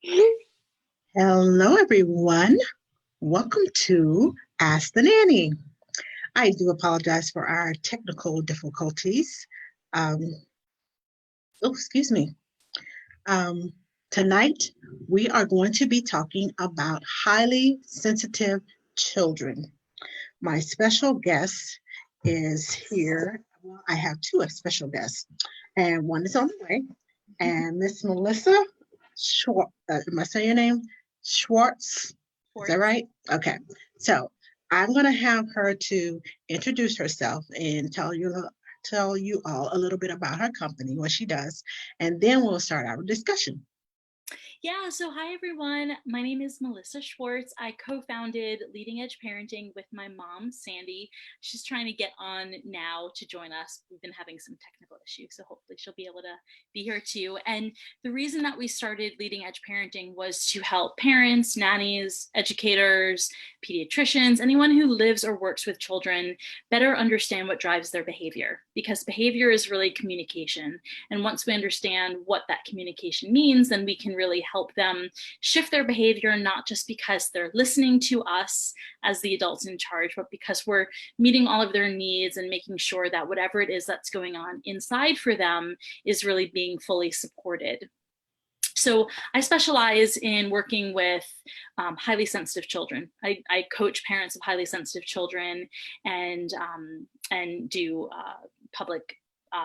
Hello, everyone. Welcome to Ask the Nanny. I do apologize for our technical difficulties. Um, excuse me. Um, Tonight, we are going to be talking about highly sensitive children. My special guest is here. Well, I have two special guests, and one is on the way. And Miss Melissa Schwartz, am I saying your name? Schwartz? Is that right? Okay. So I'm going to have her to introduce herself and tell you all a little bit about her company, what she does, and then we'll start our discussion. Yeah, so hi everyone. My name is Melissa Schwartz. I co founded Leading Edge Parenting with my mom, Sandy. She's trying to get on now to join us. We've been having some technical issues, so hopefully she'll be able to be here too. And the reason that we started Leading Edge Parenting was to help parents, nannies, educators, pediatricians, anyone who lives or works with children better understand what drives their behavior, because behavior is really communication. And once we understand what that communication means, then we can really help them shift their behavior, not just because they're listening to us as the adults in charge, but because we're meeting all of their needs and making sure that whatever it is that's going on inside for them is really being fully supported. So I specialize in working with highly sensitive children. I coach parents of highly sensitive children and do public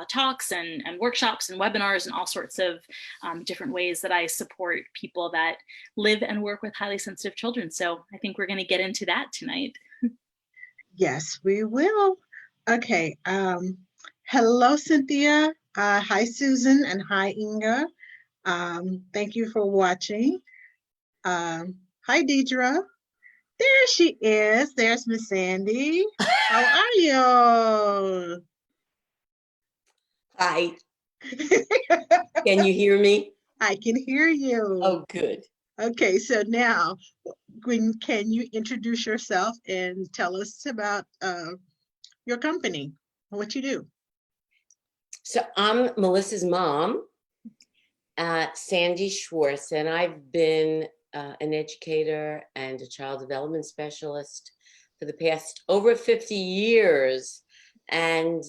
talks and workshops and webinars and all sorts of different ways that I support people that live and work with highly sensitive children. So I think we're going to get into that tonight. Yes, we will. Okay. Hello, Cynthia. Hi, Susan, and hi, Inga. Thank you for watching. Hi, Deidre. There she is. There's Miss Sandy. How are you? Hi. Can you hear me? I can hear you. Oh, good. Okay, so now, can you introduce yourself and tell us about your company and what you do? So I'm Melissa's mom, Sandy Schwartz, and I've been an educator and a child development specialist for the past over 50 years. And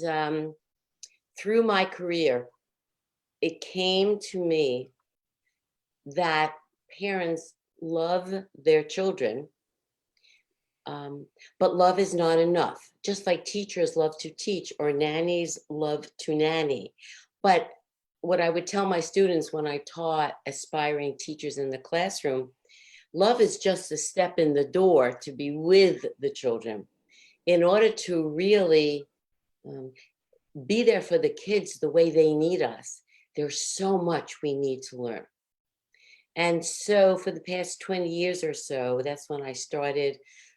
through my career, it came to me that parents love their children, but love is not enough. Just like teachers love to teach or nannies love to nanny. But what I would tell my students when I taught aspiring teachers in the classroom, love is just a step in the door to be with the children. In order to really be there for the kids the way they need us, there's so much we need to learn. And so for the past 20 years or so, that's when I started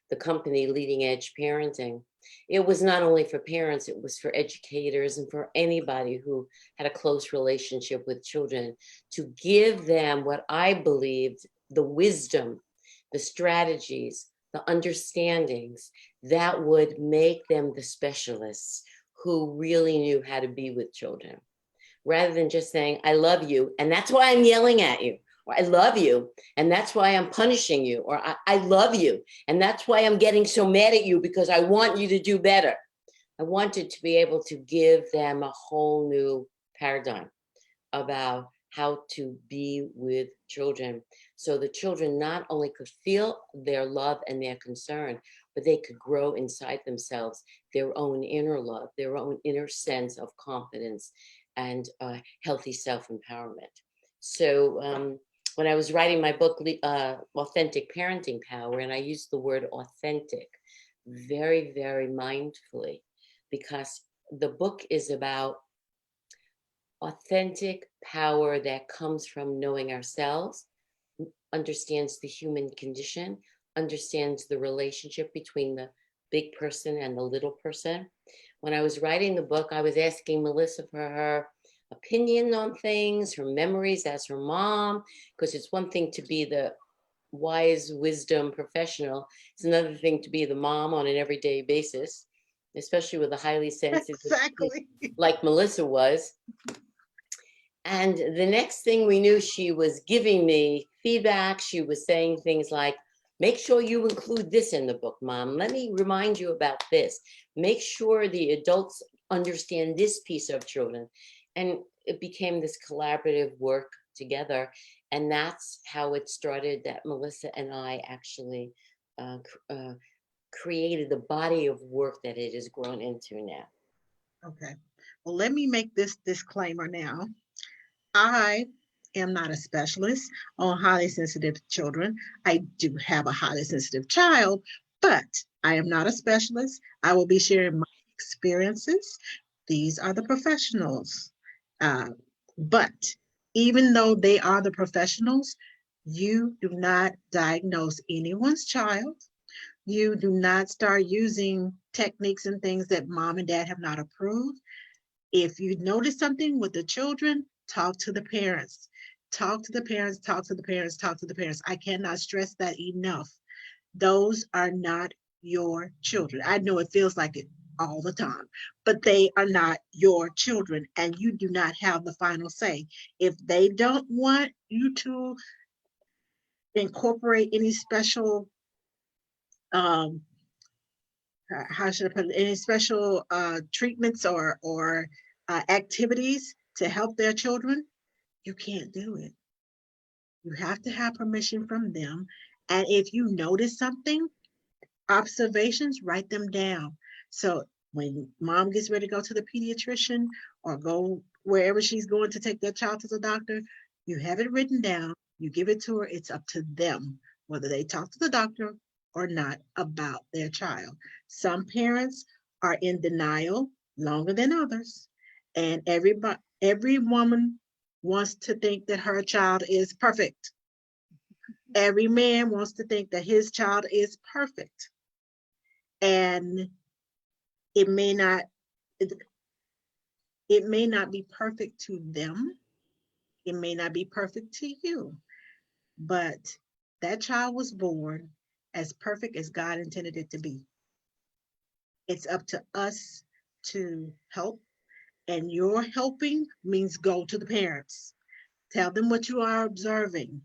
the company Leading Edge Parenting. It was not only for parents, it was for educators and for anybody who had a close relationship with children, to give them what I believed the wisdom, the strategies, the understandings that would make them the specialists who really knew how to be with children. Rather than just saying, I love you, and that's why I'm yelling at you. Or I love you, and that's why I'm punishing you. Or I love you, and that's why I'm getting so mad at you, because I want you to do better. I wanted to be able to give them a whole new paradigm about how to be with children. So the children not only could feel their love and their concern, but they could grow inside themselves their own inner love, their own inner sense of confidence and healthy self-empowerment. So when I was writing my book, Authentic Parenting Power, and I used the word authentic very, very mindfully, because the book is about authentic power that comes from knowing ourselves, understands the human condition, understands the relationship between the big person and the little person. When I was writing the book, I was asking Melissa for her opinion on things, her memories as her mom, because it's one thing to be the wise wisdom professional. It's another thing to be the mom on an everyday basis, especially with a highly sensitive Exactly. like Melissa was. And the next thing we knew, she was giving me feedback. She was saying things like, make sure you include this in the book, Mom. Let me remind you about this. Make sure the adults understand this piece of children. And it became this collaborative work together. And that's how it started, that Melissa and I actually created the body of work that it has grown into now. Okay. Well, let me make this disclaimer now. I am not a specialist on highly sensitive children. I do have a highly sensitive child, but I am not a specialist. I will be sharing my experiences. These are the professionals. Uh, but even though they are the professionals, you do not diagnose anyone's child. You do not start using techniques and things that mom and dad have not approved. If you notice something with the children, talk to the parents. Talk to the parents, talk to the parents, talk to the parents. I cannot stress that enough. Those are not your children. I know it feels like it all the time, but they are not your children, and you do not have the final say. If they don't want you to incorporate any special um, how should I put it, any special treatments or activities to help their children, you can't do it. You have to have permission from them. And if you notice something, observations, write them down. So when mom gets ready to go to the pediatrician or go wherever she's going to take their child to the doctor, you have it written down, you give it to her, it's up to them whether they talk to the doctor or not about their child. Some parents are in denial longer than others, and every woman wants to think that her child is perfect. Every man wants to think that his child is perfect. And it may not it, it may not be perfect to them. It may not be perfect to you, but that child was born as perfect as God intended it to be. It's up to us to help, and your helping means go to the parents. Tell them what you are observing.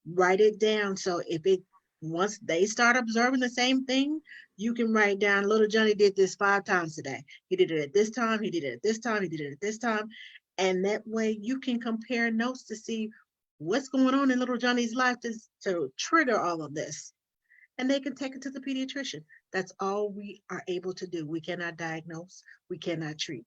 Write it down, so if it once they start observing the same thing, you can write down, little Johnny did this 5 times today. He did it at this time, he did it at this time, he did it at this time. And that way you can compare notes to see what's going on in little Johnny's life to trigger all of this. And they can take it to the pediatrician. That's all we are able to do. We cannot diagnose, we cannot treat.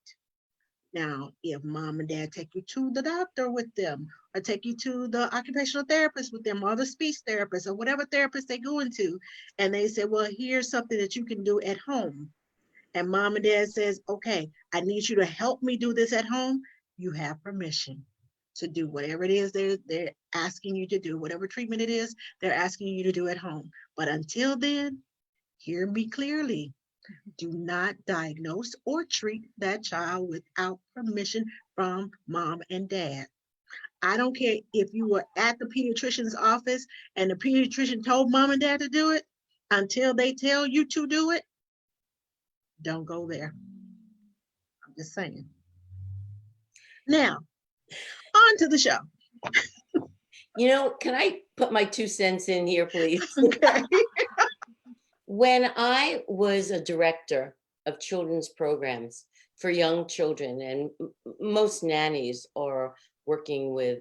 Now, if mom and dad take you to the doctor with them, or take you to the occupational therapist with them, or the speech therapist, or whatever therapist they go into, and they say, well, here's something that you can do at home. And mom and dad says, okay, I need you to help me do this at home. You have permission to do whatever it is they're asking you to do, whatever treatment it is they're asking you to do at home. But until then, hear me clearly. Do not diagnose or treat that child without permission from mom and dad. I don't care if you were at the pediatrician's office and the pediatrician told mom and dad to do it. Until they tell you to do it, don't go there. I'm just saying. Now, on to the show. Can I put my 2 cents in here, please? Okay. When I was a director of children's programs for young children, and most nannies are working with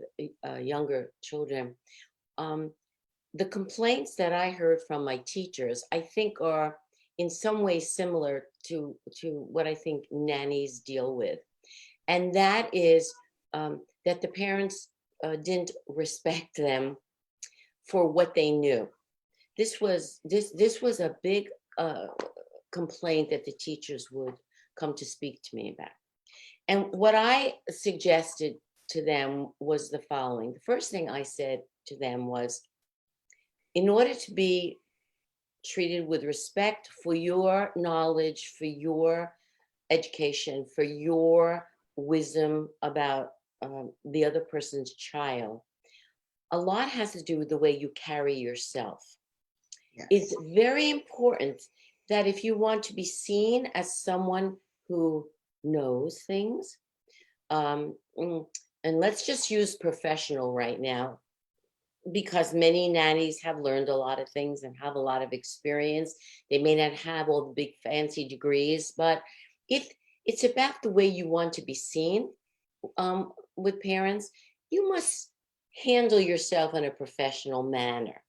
younger children, the complaints that I heard from my teachers, I think, are in some ways similar to what I think nannies deal with. And that is that the parents didn't respect them for what they knew. This was a big complaint that the teachers would come to speak to me about. And what I suggested to them was the following. The first thing I said to them was, in order to be treated with respect for your knowledge, for your education, for your wisdom about the other person's child, a lot has to do with the way you carry yourself. Yes. It's very important that if you want to be seen as someone who knows things, and let's just use professional right now. because many nannies have learned a lot of things and have a lot of experience. They may not have all the big fancy degrees, but if it's about the way you want to be seen with parents, you must handle yourself in a professional manner.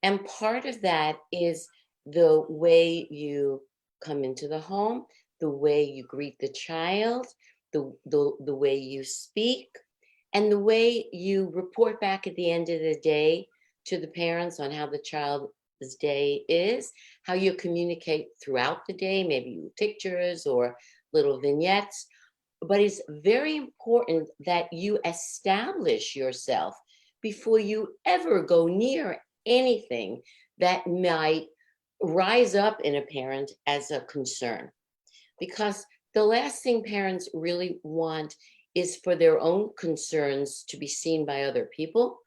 And part of that is the way you come into the home, the way you greet the child, the way you speak, and the way you report back at the end of the day to the parents on how the child's day is, how you communicate throughout the day, maybe with pictures or little vignettes. But it's very important that you establish yourself before you ever go near anything that might rise up in a parent as a concern. Because the last thing parents really want is for their own concerns to be seen by other people,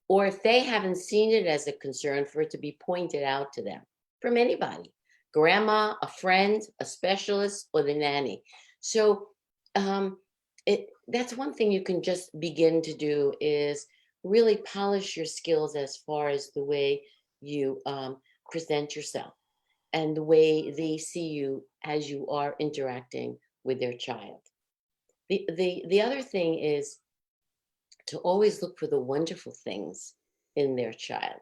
or if they haven't seen it as a concern, for it to be pointed out to them from anybody, grandma, a friend, a specialist, or the nanny. So that's one thing you can just begin to do, is really polish your skills as far as the way you present yourself and the way they see you as you are interacting with their child. The other thing is to always look for the wonderful things in their child,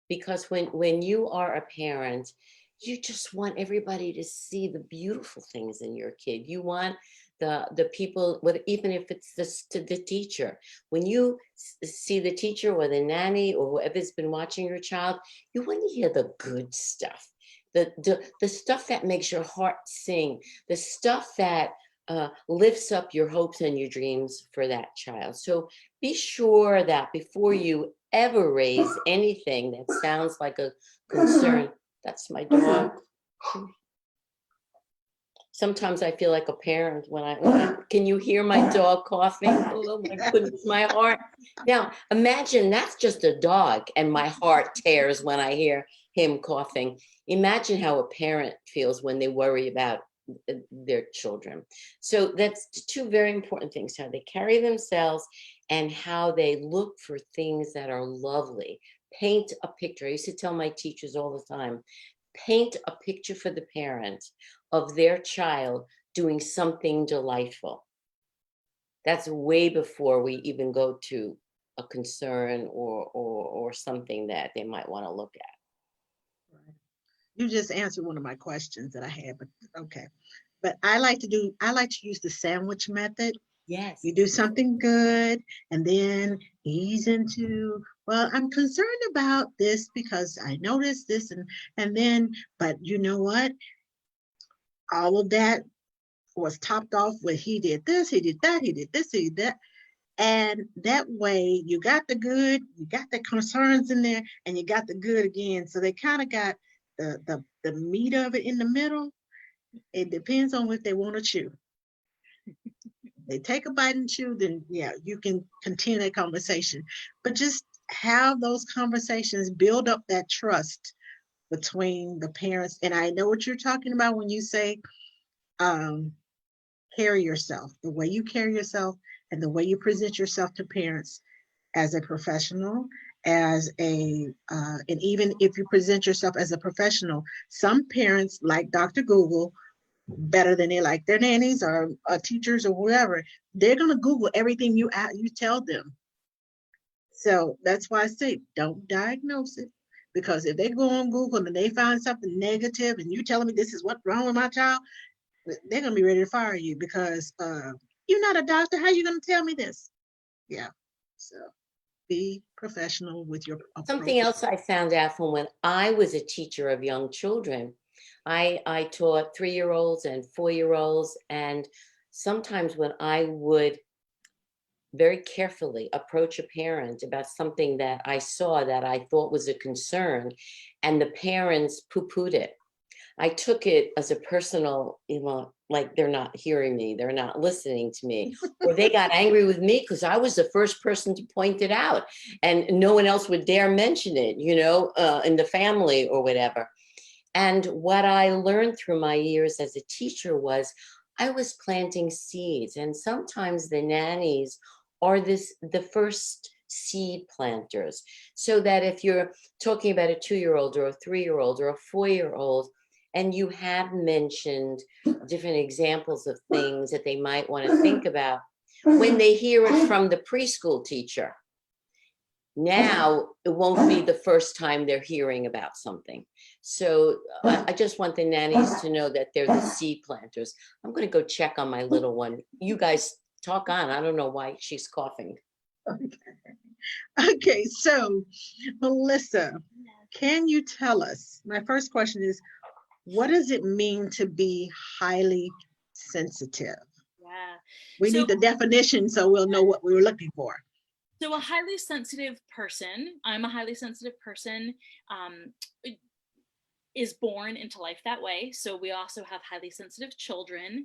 because when you are a parent, you just want everybody to see the beautiful things in your kid. You want the people, even if it's the teacher, when you see the teacher or the nanny or whoever's been watching your child, you want to hear the good stuff, the stuff that makes your heart sing, the stuff that lifts up your hopes and your dreams for that child. So be sure that before you ever raise anything that sounds like a concern. That's my dog. Sometimes I feel like a parent when I can you hear my dog coughing? Oh my goodness, my heart. Now imagine that's just a dog and my heart tears when I hear him coughing. Imagine how a parent feels when they worry about their children. So that's two very important things: how they carry themselves and how they look for things that are lovely. Paint a picture. I used to tell my teachers all the time, paint a picture for the parent of their child doing something delightful. That's way before we even go to a concern or something that they might want to look at. Right. You just answered one of my questions that I had, but okay. But I like to use the sandwich method. Yes. You do something good and then ease into, well, I'm concerned about this because I noticed this and then, but you know what? All of that was topped off with he did this, he did that, he did this, he did that. And that way you got the good, you got the concerns in there, and you got the good again. So they kind of got the meat of it in the middle. It depends on what they want to chew. They take a bite and chew, then yeah, you can continue that conversation. But just have those conversations, build up that trust between the parents. And I know what you're talking about when you say um, carry yourself, the way you carry yourself and the way you present yourself to parents as a professional, as and even if you present yourself as a professional, some parents like Dr. Google better than they like their nannies or teachers or whoever. They're going to Google everything you tell them. So that's why I say don't diagnose it. Because if they go on Google and they find something negative and you telling me this is what's wrong with my child, they're going to be ready to fire you because you're not a doctor. How are you going to tell me this? Yeah. So be professional with your Something approach. else I found out from when I was a teacher of young children, I taught 3-year-olds and 4-year-olds, and sometimes when I would very carefully approach a parent about something that I saw that I thought was a concern, and the parents poo-pooed it, I took it as a personal, like they're not hearing me, they're not listening to me, or they got angry with me because I was the first person to point it out, and no one else would dare mention it, in the family or whatever. And what I learned through my years as a teacher was I was planting seeds, and sometimes the nannies are the first seed planters, so that if you're talking about a 2-year-old or a 3-year-old or a 4-year-old, and you have mentioned different examples of things that they might want to think about, when they hear it from the preschool teacher, now it won't be the first time they're hearing about something. So I just want the nannies to know that they're the seed planters. I'm going to go check on my little one. You guys talk on. I don't know why she's coughing. Okay, so Melissa, can you tell us? My first question is, what does it mean to be highly sensitive? Yeah. We So need the definition so we'll know what we were looking for. So a highly sensitive person, I'm a highly sensitive person, um, is born into life that way. So we also have highly sensitive children,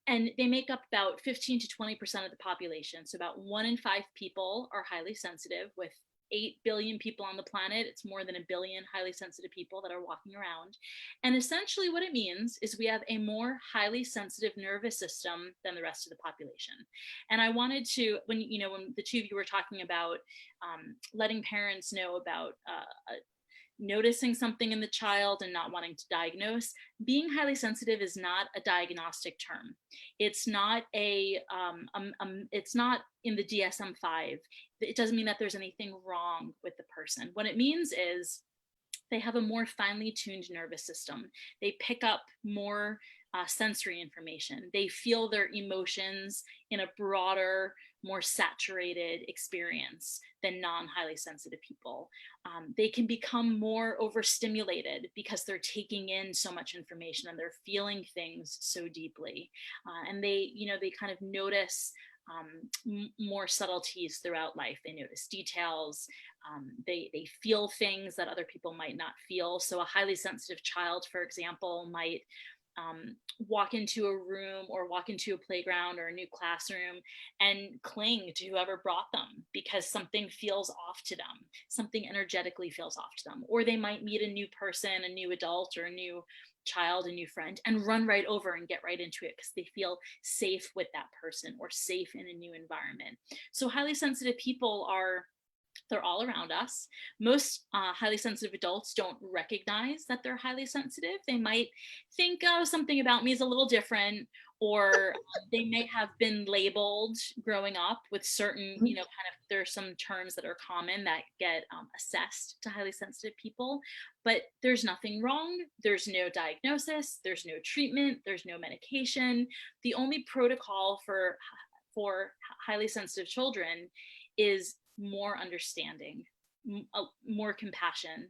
and they make up about 15 to 20% of the population. So about 1 in 5 people are highly sensitive. With 8 billion people on the planet, it's more than a billion highly sensitive people that are walking around. And essentially what it means is we have a more highly sensitive nervous system than the rest of the population. And I wanted to, when the two of you were talking about letting parents know about noticing something in the child and not wanting to diagnose, being highly sensitive is not a diagnostic term. It's not it's not in the DSM-5. It doesn't mean that there's anything wrong with the person. What it means is they have a more finely tuned nervous system. They pick up more sensory information. They feel their emotions in a broader, more saturated experience than non-highly sensitive people. They can become more overstimulated because they're taking in so much information and they're feeling things so deeply. And they kind of notice more subtleties throughout life. They notice details. They feel things that other people might not feel. So a highly sensitive child, for example, might walk into a room or walk into a playground or a new classroom and cling to whoever brought them because something feels off to them, something energetically feels off to them. Or they might meet a new person, a new adult or a new child, a new friend, and run right over and get right into it because they feel safe with that person or safe in a new environment. So highly sensitive people they're all around us. Most highly sensitive adults don't recognize that they're highly sensitive. They might think, oh, something about me is a little different, or they may have been labeled growing up with certain, kind of, there's some terms that are common that get assessed to highly sensitive people, but there's nothing wrong. There's no diagnosis, there's no treatment, there's no medication. The only protocol for highly sensitive children is more understanding, more compassion,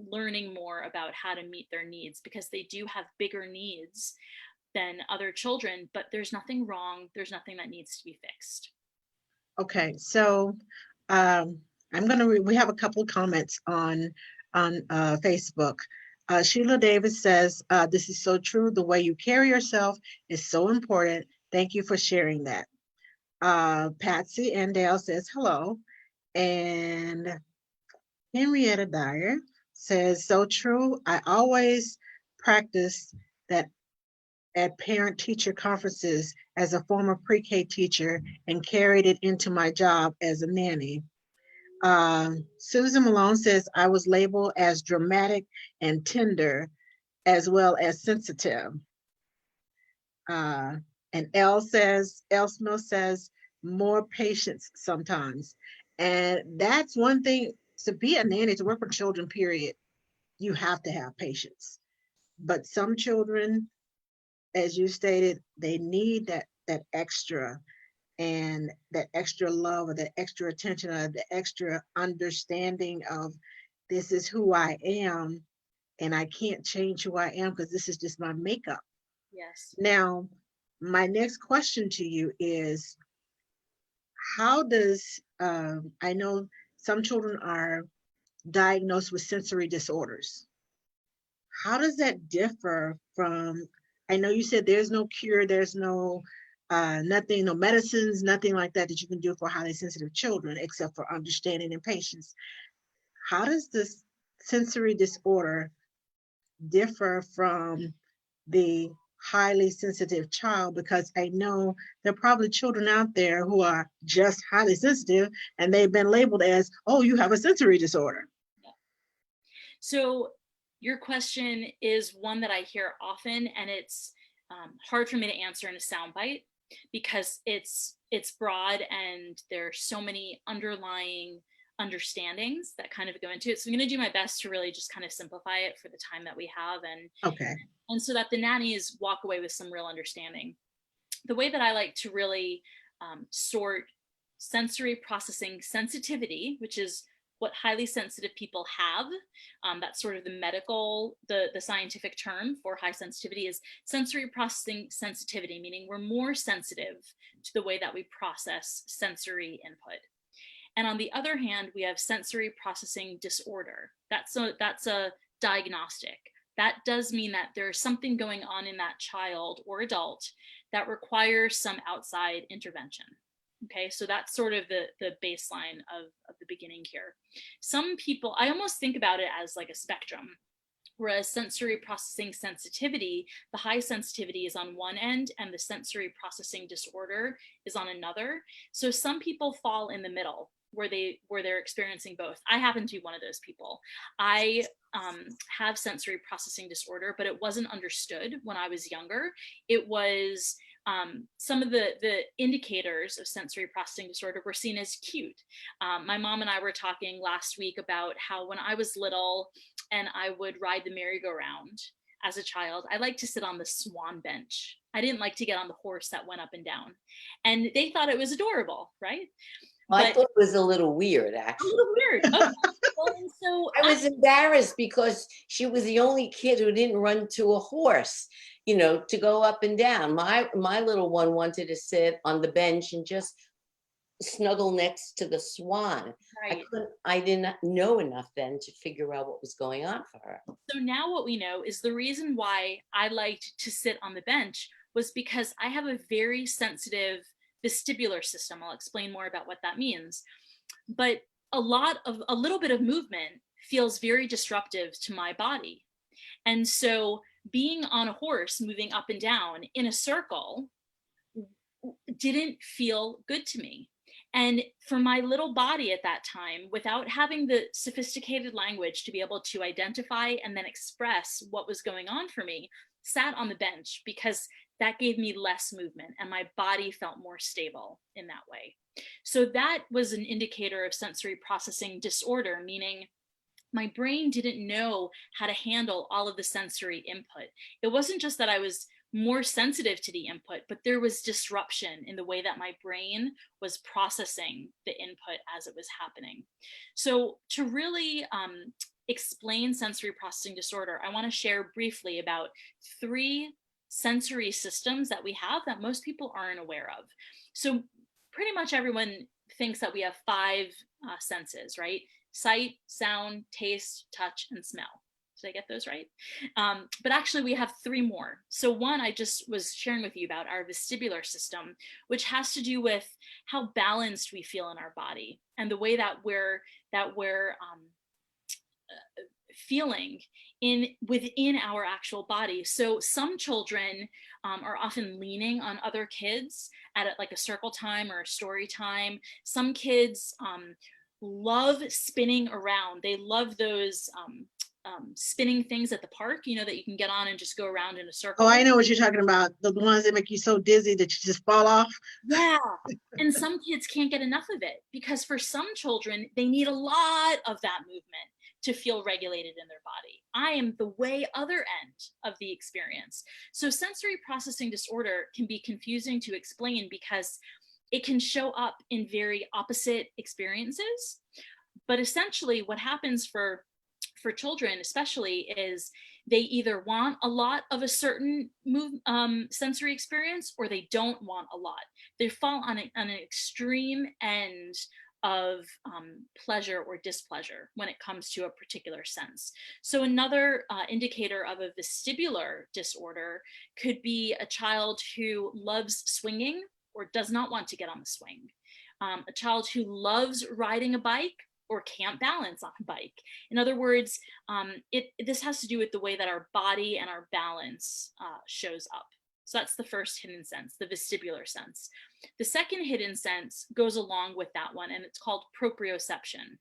learning more about how to meet their needs, because they do have bigger needs than other children, but there's nothing wrong. There's nothing that needs to be fixed. Okay, so we have a couple of comments on Facebook. Sheila Davis says, this is so true. The way you carry yourself is so important. Thank you for sharing that. Patsy Andale says hello, and Henrietta Dyer says, so true. I always practice that at parent-teacher conferences as a former pre-K teacher and carried it into my job as a nanny. Susan Malone says, I was labeled as dramatic and tender as well as sensitive. And Elle Smith says, more patience sometimes. And that's one thing, to be a nanny, to work with children, period, you have to have patience. But some children, as you stated, they need that extra, and that extra love, or that extra attention, or the extra understanding of, this is who I am, and I can't change who I am because this is just my makeup. Yes. Now, my next question to you is, how does, I know some children are diagnosed with sensory disorders. How does that differ from, I know you said there's no cure, there's no nothing, no medicines, nothing like that you can do for highly sensitive children except for understanding and patience. How does this sensory disorder differ from the highly sensitive child, because I know there are probably children out there who are just highly sensitive and they've been labeled as, oh, you have a sensory disorder. So your question is one that I hear often, and it's hard for me to answer in a soundbite because it's broad and there are so many underlying understandings that kind of go into it. So I'm going to do my best to really just kind of simplify it for the time that we have, Okay. and so that the nannies walk away with some real understanding. The way that I like to really sort sensory processing sensitivity, which is what highly sensitive people have. That's sort of the medical, the scientific term for high sensitivity is sensory processing sensitivity, meaning we're more sensitive to the way that we process sensory input. And on the other hand, we have sensory processing disorder. That's a diagnostic. That does mean that there's something going on in that child or adult that requires some outside intervention. Okay, so that's sort of the baseline of the beginning here. Some people, I almost think about it as like a spectrum, whereas sensory processing sensitivity, the high sensitivity is on one end and the sensory processing disorder is on another. So some people fall in the middle where they're experiencing both. I happen to be one of those people. I have sensory processing disorder, but it wasn't understood when I was younger. It was some of the indicators of sensory processing disorder were seen as cute. My mom and I were talking last week about how when I was little and I would ride the merry-go-round as a child, I liked to sit on the swan bench. I didn't like to get on the horse that went up and down. And they thought it was adorable, right? I thought it was a little weird, A actually. little weird. Okay. Well, and so I was embarrassed because she was the only kid who didn't run to a horse, to go up and down. My little one wanted to sit on the bench and just snuggle next to the swan. right. I didn't know enough then to figure out what was going on for her. So now what we know is the reason why I liked to sit on the bench was because I have a very sensitive vestibular system. I'll explain more about what that means. But a little bit of movement feels very disruptive to my body. And so being on a horse, moving up and down in a circle didn't feel good to me. And for my little body at that time, without having the sophisticated language to be able to identify and then express what was going on for me, sat on the bench because that gave me less movement and my body felt more stable in that way. So that was an indicator of sensory processing disorder, meaning my brain didn't know how to handle all of the sensory input. It wasn't just that I was more sensitive to the input, but there was disruption in the way that my brain was processing the input as it was happening. So to really explain sensory processing disorder, I want to share briefly about 3 sensory systems that we have that most people aren't aware of. So pretty much everyone thinks that we have 5 senses, right? Sight, sound, taste, touch, and smell. Did I get those right? But actually we have 3 more. So one I just was sharing with you about our vestibular system, which has to do with how balanced we feel in our body and the way that we're feeling within our actual body. So some children are often leaning on other kids at like a circle time or a story time. Some kids love spinning around. They love those spinning things at the park, that you can get on and just go around in a circle. Oh, I know what you're talking about. The ones that make you so dizzy that you just fall off. Yeah. And some kids can't get enough of it because for some children, they need a lot of that movement to feel regulated in their body. I am the way other end of the experience. So sensory processing disorder can be confusing to explain because it can show up in very opposite experiences. But essentially what happens for children especially is they either want a lot of a certain sensory experience or they don't want a lot. They fall on an extreme end of pleasure or displeasure when it comes to a particular sense. So another indicator of a vestibular disorder could be a child who loves swinging or does not want to get on the swing. A child who loves riding a bike or can't balance on a bike. In other words, this has to do with the way that our body and our balance shows up. So that's the first hidden sense, the vestibular sense. The second hidden sense goes along with that one, and it's called proprioception.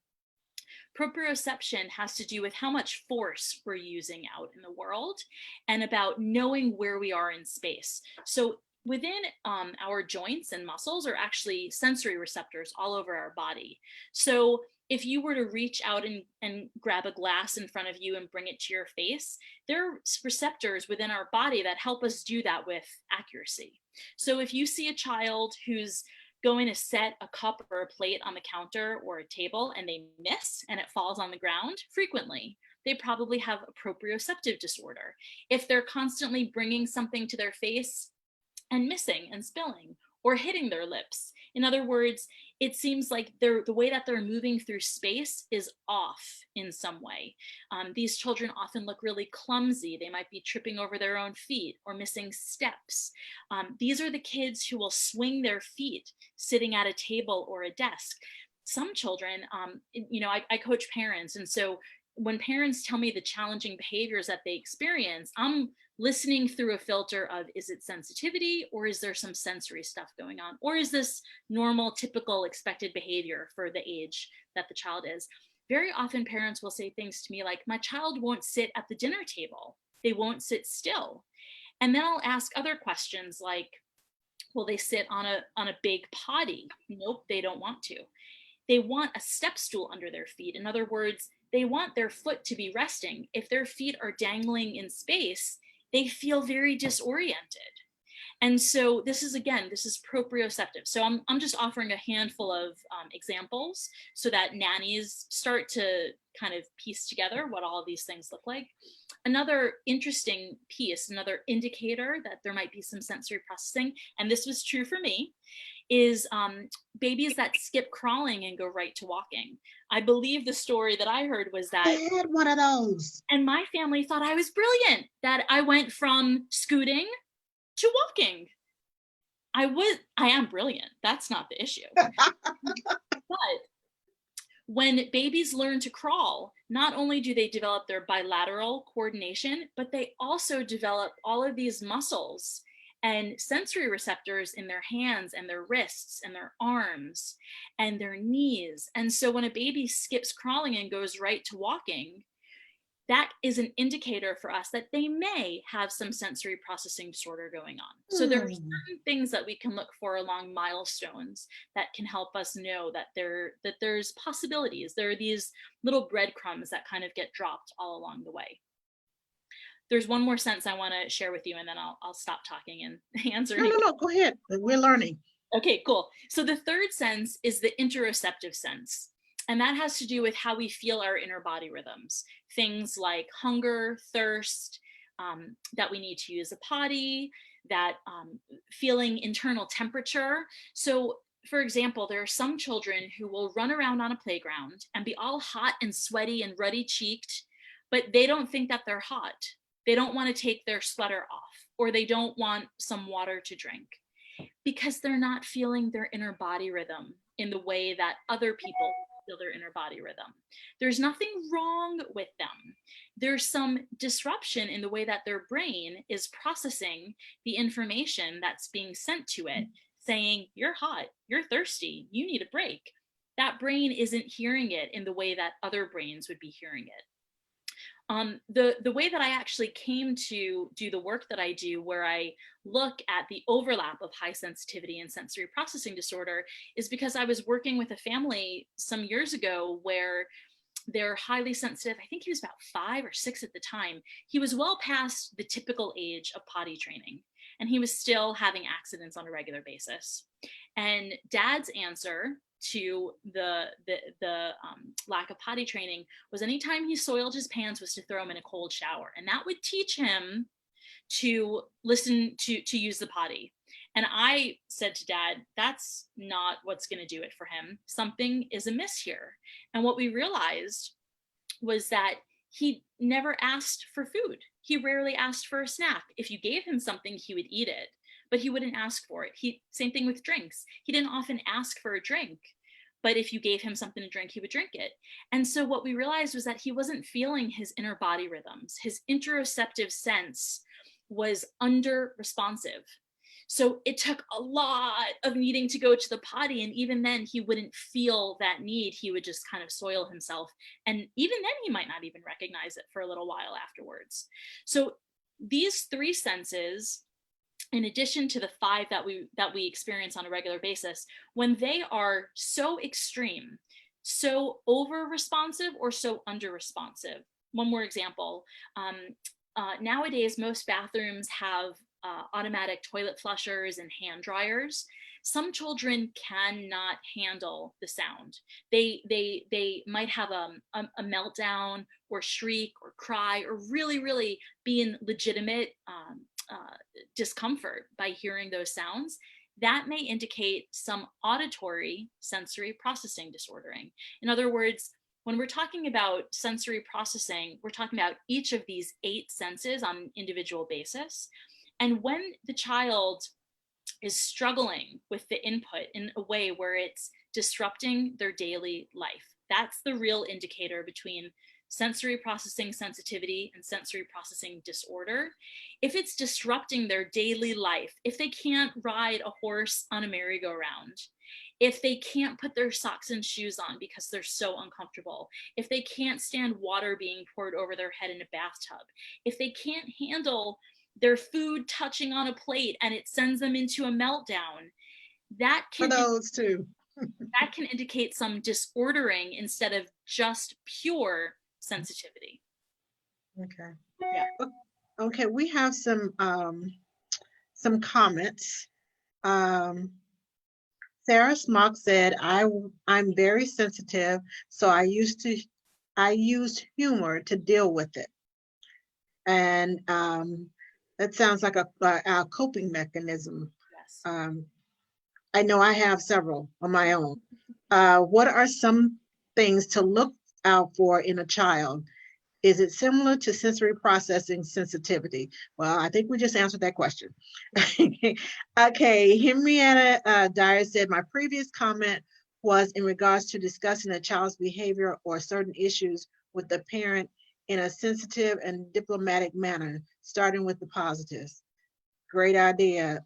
Proprioception has to do with how much force we're using out in the world and about knowing where we are in space. So within our joints and muscles are actually sensory receptors all over our body. So if you were to reach out and grab a glass in front of you and bring it to your face, there are receptors within our body that help us do that with accuracy. So if you see a child who's going to set a cup or a plate on the counter or a table and they miss and it falls on the ground frequently, they probably have a proprioceptive disorder. If they're constantly bringing something to their face and missing and spilling or hitting their lips, in other words, it seems like the way that they're moving through space is off in some way. These children often look really clumsy. They might be tripping over their own feet or missing steps. These are the kids who will swing their feet sitting at a table or a desk. Some children, I coach parents. And so when parents tell me the challenging behaviors that they experience, I'm listening through a filter of, is it sensitivity or is there some sensory stuff going on? Or is this normal, typical, expected behavior for the age that the child is? Very often parents will say things to me like, my child won't sit at the dinner table. They won't sit still. And then I'll ask other questions like, will they sit on a big potty? Nope, they don't want to. They want a step stool under their feet. In other words, they want their foot to be resting. If their feet are dangling in space, they feel very disoriented. And so this is proprioceptive. So I'm just offering a handful of examples so that nannies start to kind of piece together what all of these things look like. Another interesting piece, another indicator that there might be some sensory processing, and this was true for me, is babies that skip crawling and go right to walking. I believe the story that I heard was that I had one of those. And my family thought I was brilliant, that I went from scooting to walking. I am brilliant. That's not the issue. But when babies learn to crawl, not only do they develop their bilateral coordination, but they also develop all of these muscles and sensory receptors in their hands and their wrists and their arms and their knees. And so when a baby skips crawling and goes right to walking, that is an indicator for us that they may have some sensory processing disorder going on. So there are certain things that we can look for along milestones that can help us know that there's possibilities. There are these little breadcrumbs that kind of get dropped all along the way. There's one more sense I want to share with you, and then I'll stop talking and answer. No, go ahead. We're learning. Okay, cool. So the third sense is the interoceptive sense. And that has to do with how we feel our inner body rhythms. Things like hunger, thirst, that we need to use a potty, that feeling internal temperature. So for example, there are some children who will run around on a playground and be all hot and sweaty and ruddy cheeked, but they don't think that they're hot. They don't want to take their sweater off, or they don't want some water to drink because they're not feeling their inner body rhythm in the way that other people feel their inner body rhythm. There's nothing wrong with them. There's some disruption in the way that their brain is processing the information that's being sent to it, saying, you're hot, you're thirsty, you need a break. That brain isn't hearing it in the way that other brains would be hearing it. The way that I actually came to do the work that I do, where I look at the overlap of high sensitivity and sensory processing disorder, is because I was working with a family some years ago where they're highly sensitive. I think he was about 5 or 6 at the time. He was well past the typical age of potty training, and he was still having accidents on a regular basis. And dad's answer to the lack of potty training was anytime he soiled his pants was to throw him in a cold shower. And that would teach him to listen to use the potty. And I said to dad, that's not what's going to do it for him. Something is amiss here. And what we realized was that he never asked for food. He rarely asked for a snack. If you gave him something, he would eat it, but he wouldn't ask for it. Same thing with drinks. He didn't often ask for a drink, but if you gave him something to drink, he would drink it. And so what we realized was that he wasn't feeling his inner body rhythms. His interoceptive sense was under responsive. So it took a lot of needing to go to the potty. And even then, he wouldn't feel that need. He would just kind of soil himself. And even then, he might not even recognize it for a little while afterwards. So these three senses, in addition to the five that we experience on a regular basis, when they are so extreme, so over responsive or so under responsive. One more example. Nowadays, most bathrooms have automatic toilet flushers and hand dryers. Some children cannot handle the sound. They might have a meltdown or shriek or cry or really be in legitimate discomfort by hearing those sounds. That may indicate some auditory sensory processing disordering. In other words, when we're talking about sensory processing, we're talking about each of these 8 senses on an individual basis. And when the child is struggling with the input in a way where it's disrupting their daily life, that's the real indicator between sensory processing sensitivity and sensory processing disorder. If it's disrupting their daily life, if they can't ride a horse on a merry-go-round, if they can't put their socks and shoes on because they're so uncomfortable, if they can't stand water being poured over their head in a bathtub, if they can't handle their food touching on a plate and it sends them into a meltdown, that For can those two. that can indicate some disordering instead of just pure sensitivity. Okay. Yeah. Okay, we have some comments. Sarah Smock said, I'm very sensitive, so I used humor to deal with it. And that sounds like a coping mechanism. Yes. I know I have several on my own. What are some things to look out for in a child? Is it similar to sensory processing sensitivity? Well, I think we just answered that question. Okay, Henrietta Dyer said, my previous comment was in regards to discussing a child's behavior or certain issues with the parent in a sensitive and diplomatic manner, starting with the positives. Great idea,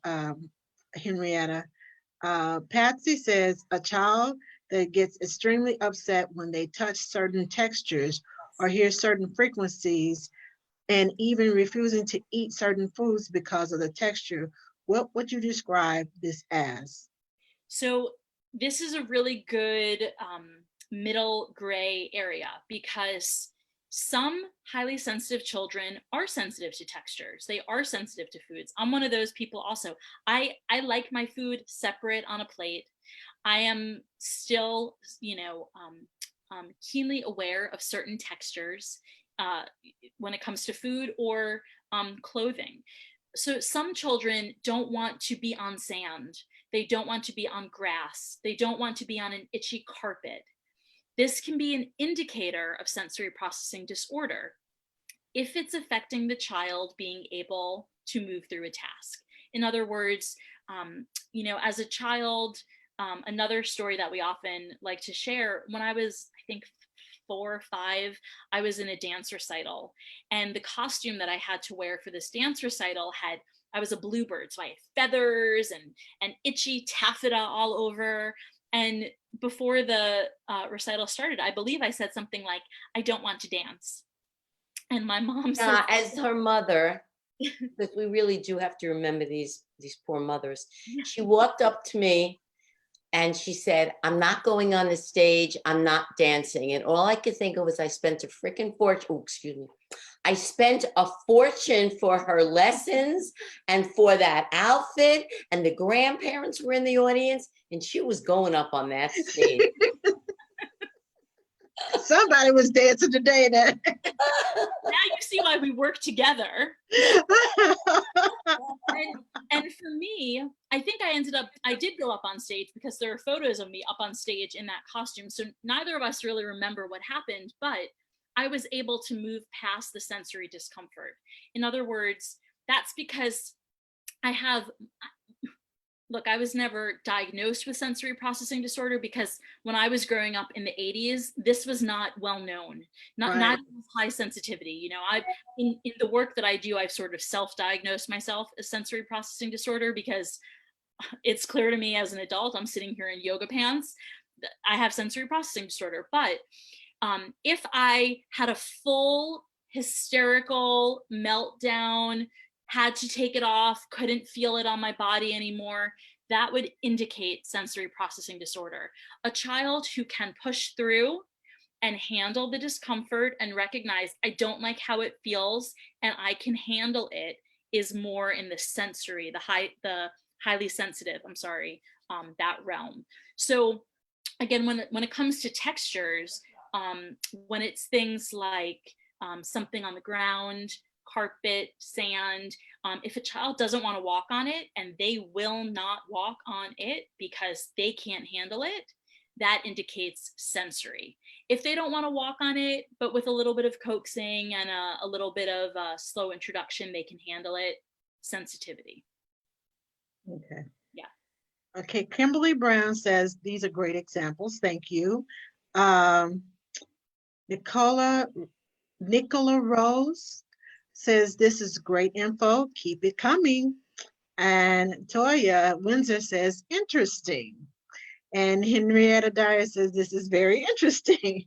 Henrietta. Patsy says, a child that gets extremely upset when they touch certain textures or hear certain frequencies and even refusing to eat certain foods because of the texture. What would you describe this as? So this is a really good middle gray area because some highly sensitive children are sensitive to textures. They are sensitive to foods. I'm one of those people also. I like my food separate on a plate. I am still, keenly aware of certain textures when it comes to food or clothing. So some children don't want to be on sand. They don't want to be on grass. They don't want to be on an itchy carpet. This can be an indicator of sensory processing disorder if it's affecting the child being able to move through a task. In other words, as a child, another story that we often like to share, when I was, I think, 4 or 5, I was in a dance recital, and the costume that I had to wear for this dance recital I was a bluebird, so I had feathers and itchy taffeta all over. And before the recital started, I believe I said something like, I don't want to dance. And my mom said, as her mother, because we really do have to remember these poor mothers. She walked up to me and she said, I'm not going on the stage. I'm not dancing. And all I could think of was I spent a freaking fortune. Oh, excuse me. I spent a fortune for her lessons and for that outfit. And the grandparents were in the audience and she was going up on that stage. Somebody was dancing today. Now you see why we work together. And for me, I think I did go up on stage because there are photos of me up on stage in that costume. So neither of us really remember what happened, but I was able to move past the sensory discomfort. In other words, that's because Look, I was never diagnosed with sensory processing disorder because when I was growing up in the 80s, this was not well known, not Right. high sensitivity. You know, I in the work that I do, I've sort of self-diagnosed myself as sensory processing disorder because it's clear to me as an adult, I'm sitting here in yoga pants, that I have sensory processing disorder. But if I had a full hysterical meltdown, had to take it off, couldn't feel it on my body anymore, that would indicate sensory processing disorder. A child who can push through and handle the discomfort and recognize I don't like how it feels and I can handle it is more in the sensory, the highly sensitive, I'm sorry, that realm. So again, when it comes to textures, when it's things like something on the ground, carpet, sand, if a child doesn't want to walk on it and they will not walk on it because they can't handle it, that indicates sensory. If they don't want to walk on it, but with a little bit of coaxing and a little bit of slow introduction, they can handle it, sensitivity. Okay. Yeah. Okay, Kimberly Brown says these are great examples. Thank you. Um, Nicola Rose says this is great info. Keep it coming. And Toya Windsor says interesting. And Henrietta Dyer says this is very interesting.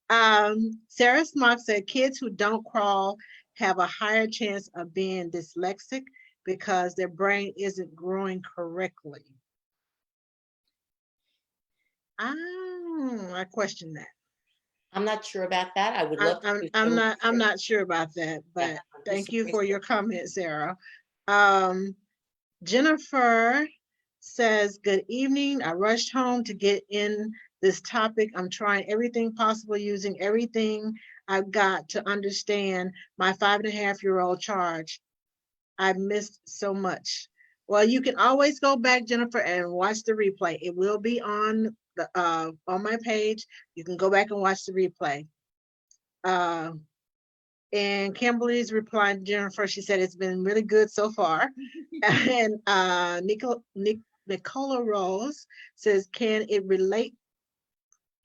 Sarah Smock said kids who don't crawl have a higher chance of being dyslexic because their brain isn't growing correctly. I question that. I'm not sure about that. I would love to do I'm some I'm research. not sure about that, Yeah, but I'll do thank some you for your research. comment, Sarah. Um, Jennifer says, good evening. I rushed home to get in this topic. I'm trying everything possible using everything I've got to understand my 5.5-year-old charge. I missed so much. Well, you can always go back, Jennifer, and watch the replay. It will be on my page. You can go back and watch the replay. Uh, and Kimberly's replying to Jennifer, she said it's been really good so far. And Nicola Rose says, can it relate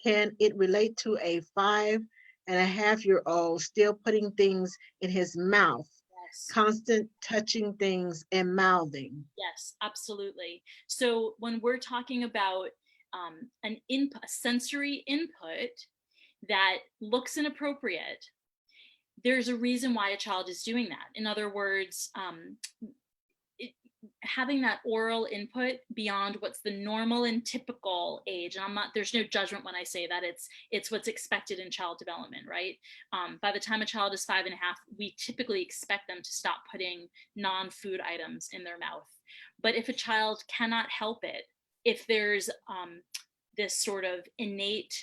to a 5.5-year-old still putting things in his mouth, Yes. constant touching things and mouthing? Yes, absolutely. So when we're talking about a sensory input that looks inappropriate, there's a reason why a child is doing that. In other words, it, having that oral input beyond what's the normal and typical age, and there's no judgment when I say that, it's what's expected in child development, right? By the time a child is 5.5, we typically expect them to stop putting non-food items in their mouth. But if a child cannot help it, if there's this sort of innate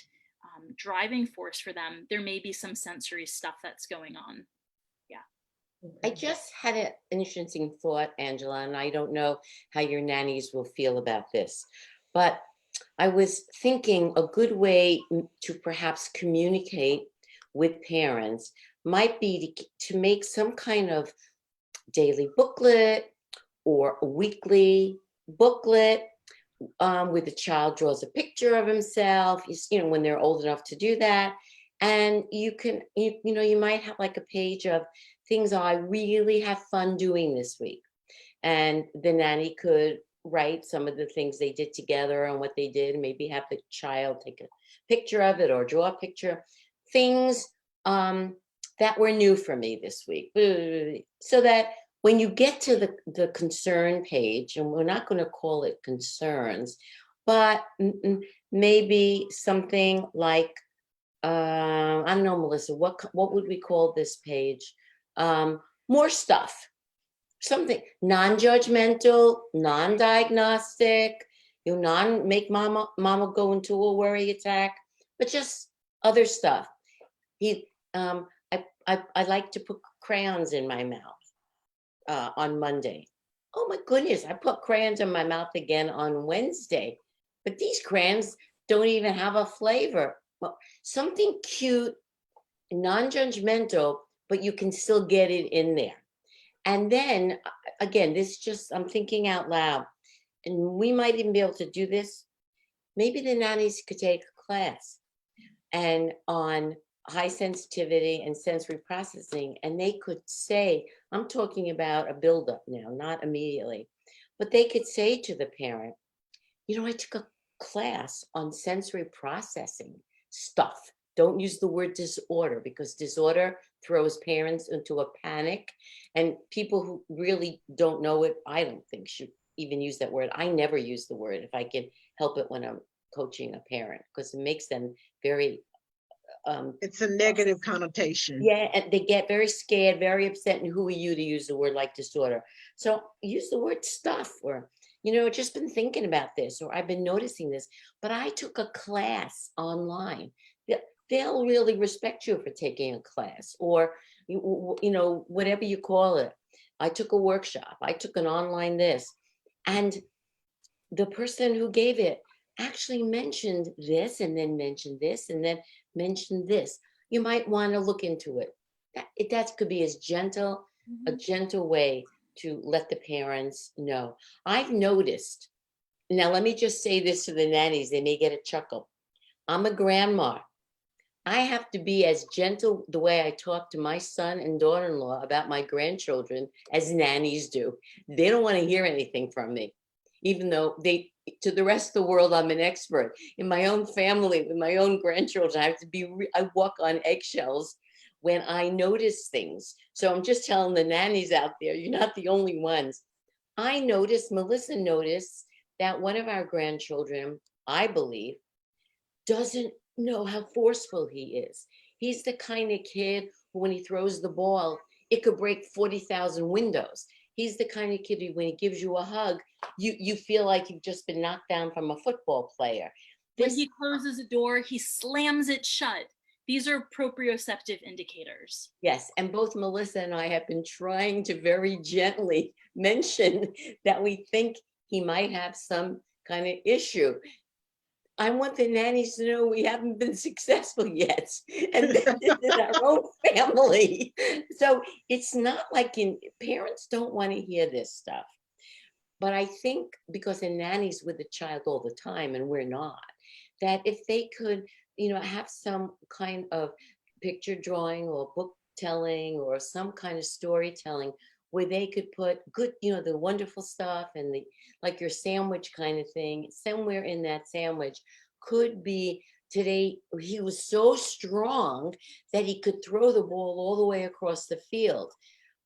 driving force for them, there may be some sensory stuff that's going on. Yeah. I just had an interesting thought, Angela, and I don't know how your nannies will feel about this, but I was thinking a good way to perhaps communicate with parents might be to make some kind of daily booklet or a weekly booklet where the child draws a picture of himself, when they're old enough to do that. And you might have like a page of things I really have fun doing this week. And the nanny could write some of the things they did together and what they did, and maybe have the child take a picture of it or draw a picture. Things that were new for me this week. So that when you get to the concern page, and we're not going to call it concerns, but maybe something like, I don't know, Melissa, what would we call this page? More stuff, something non-judgmental, non-diagnostic, make mama go into a worry attack, but just other stuff. I like to put crayons in my mouth on Monday. Oh my goodness, I put crayons in my mouth again on Wednesday, but these crayons don't even have a flavor. Well, something cute, non-judgmental, but you can still get it in there. And then again, I'm thinking out loud. and we might even be able to do this, maybe the nannies could take a class and on high sensitivity and sensory processing, and they could say, I'm talking about a buildup now, not immediately, but they could say to the parent, I took a class on sensory processing stuff. Don't use the word disorder, because disorder throws parents into a panic, and people who really don't know it, I don't think should even use that word. I never use the word if I can help it when I'm coaching a parent, because it makes them very It's a negative connotation. yeah, and they get very scared, very upset, and who are you to use the word like disorder? So use the word stuff, or just been thinking about this, or I've been noticing this, but I took a class online. They'll really respect you for taking a class, or whatever you call it. I took a workshop, I took an online this, and the person who gave it actually mentioned this, and then mentioned this, and then mentioned this. You might want to look into it. That could be a gentle way to let the parents know. I've noticed, now let me just say this to the nannies, they may get a chuckle. I'm a grandma. I have to be as gentle the way I talk to my son and daughter-in-law about my grandchildren as nannies do. They don't want to hear anything from me, even though to the rest of the world, I'm an expert. In my own family, with my own grandchildren, I walk on eggshells when I notice things. So I'm just telling the nannies out there, you're not the only ones. Melissa noticed that one of our grandchildren, I believe, doesn't know how forceful he is. He's the kind of kid who, when he throws the ball, it could break 40,000 windows. He's the kind of kid who, when he gives you a hug, you feel like you've just been knocked down from a football player. When he closes a door, he slams it shut. These are proprioceptive indicators. Yes, and both Melissa and I have been trying to very gently mention that we think he might have some kind of issue. I want the nannies to know we haven't been successful yet, and this is our own family. So it's not like parents don't want to hear this stuff. But I think because a nanny's with the child all the time, and we're not, that if they could, have some kind of picture drawing or book telling or some kind of storytelling where they could put good, the wonderful stuff and like your sandwich kind of thing, somewhere in that sandwich could be, today he was so strong that he could throw the ball all the way across the field.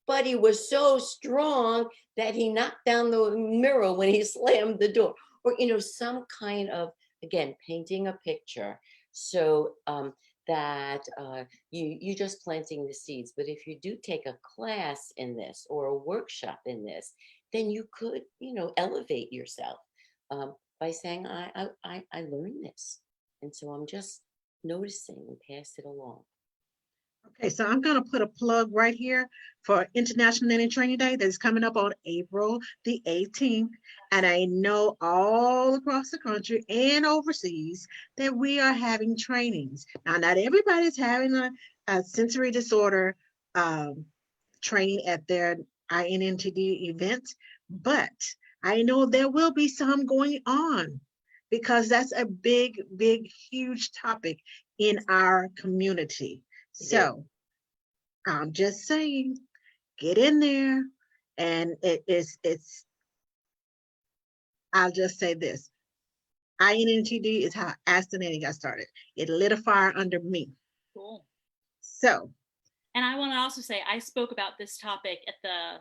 But he was so strong that he knocked down the mirror when he slammed the door. Or, some kind of, again, painting a picture so that you just planting the seeds. But if you do take a class in this or a workshop in this, then you could, elevate yourself by saying, I learned this. And so I'm just noticing and pass it along. Okay, so I'm going to put a plug right here for International Nanny Training Day that is coming up on April the 18th. And I know all across the country and overseas that we are having trainings. Now, not everybody's having a sensory disorder training at their INNTD event, but I know there will be some going on because that's a big, big, huge topic in our community. So I'm just saying, get in there. And I'll just say this. INNTD is how Ask the Nanny got started. It lit a fire under me. Cool. So. And I want to also say, I spoke about this topic at the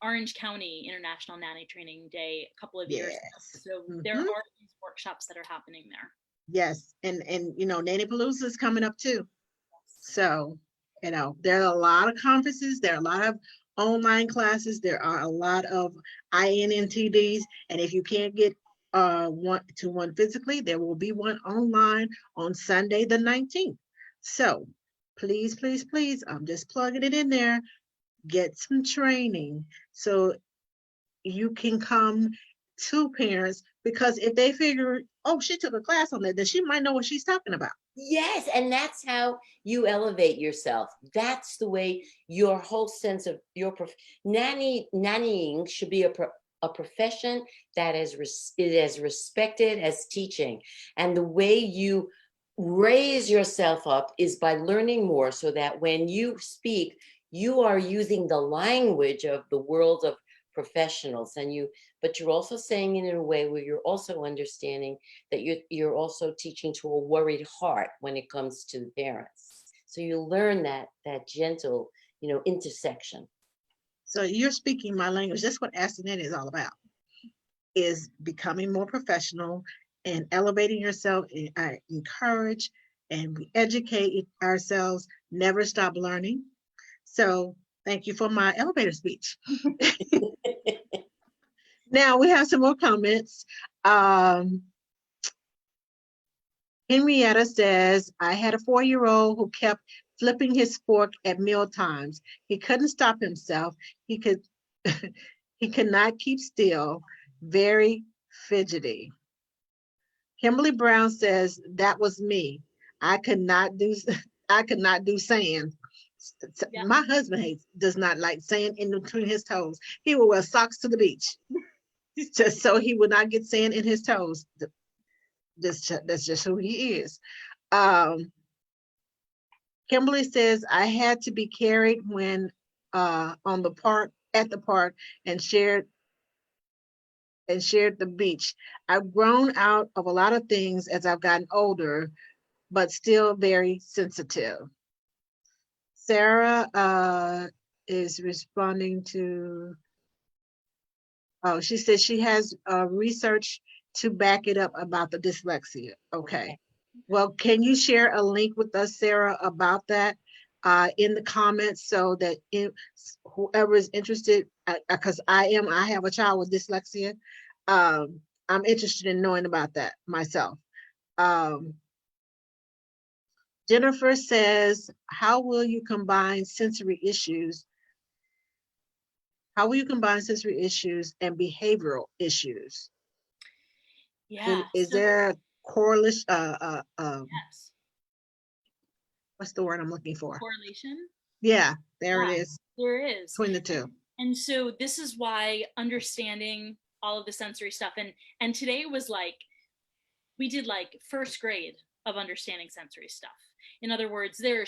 Orange County International Nanny Training Day a couple of years ago. So there are these workshops that are happening there. Yes, and Nanny Palooza is coming up too. So, there are a lot of conferences, there are a lot of online classes, there are a lot of INNTDs, and if you can't get one physically, there will be one online on Sunday the 19th. So please, please, please, I'm just plugging it in there. Get some training so you can come to parents, because if they figure, oh, she took a class on that, then she might know what she's talking about. Yes, and that's how you elevate yourself. That's the way your whole sense of your nannying should be a profession that is as respected as teaching. And the way you raise yourself up is by learning more, so that when you speak, you are using the language of the world of professionals, but you're also saying it in a way where you're also understanding that you're also teaching to a worried heart when it comes to the parents. So you learn that gentle, intersection. So you're speaking my language. That's what Ask the Nanny is all about, is becoming more professional and elevating yourself. And I encourage and we educate ourselves, never stop learning. So thank you for my elevator speech. Now we have some more comments. Henrietta says, I had a 4-year-old who kept flipping his fork at meal times. He couldn't stop himself. He could he could not keep still, very fidgety. Kimberly Brown says, that was me. I could not do I could not do sand. Yeah. My husband does not like sand in between his toes. He will wear socks to the beach just so he would not get sand in his toes. That's just who he is. Kimberly says, I had to be carried when at the park and shared the beach. I've grown out of a lot of things as I've gotten older, but still very sensitive. Sarah is responding to, oh, she says she has research to back it up about the dyslexia. Okay. Well, can you share a link with us, Sarah, about that in the comments, so that whoever is interested, because I have a child with dyslexia. I'm interested in knowing about that myself. Jennifer says, how will you combine sensory issues? How will you combine sensory issues and behavioral issues? Yeah. Is there a correlation? Yes. What's the word I'm looking for? Correlation. Yeah, there Yeah, it is. there is. Between the two. And so this is why understanding all of the sensory stuff, and today was like, we did like first grade of understanding sensory stuff. In other words, there are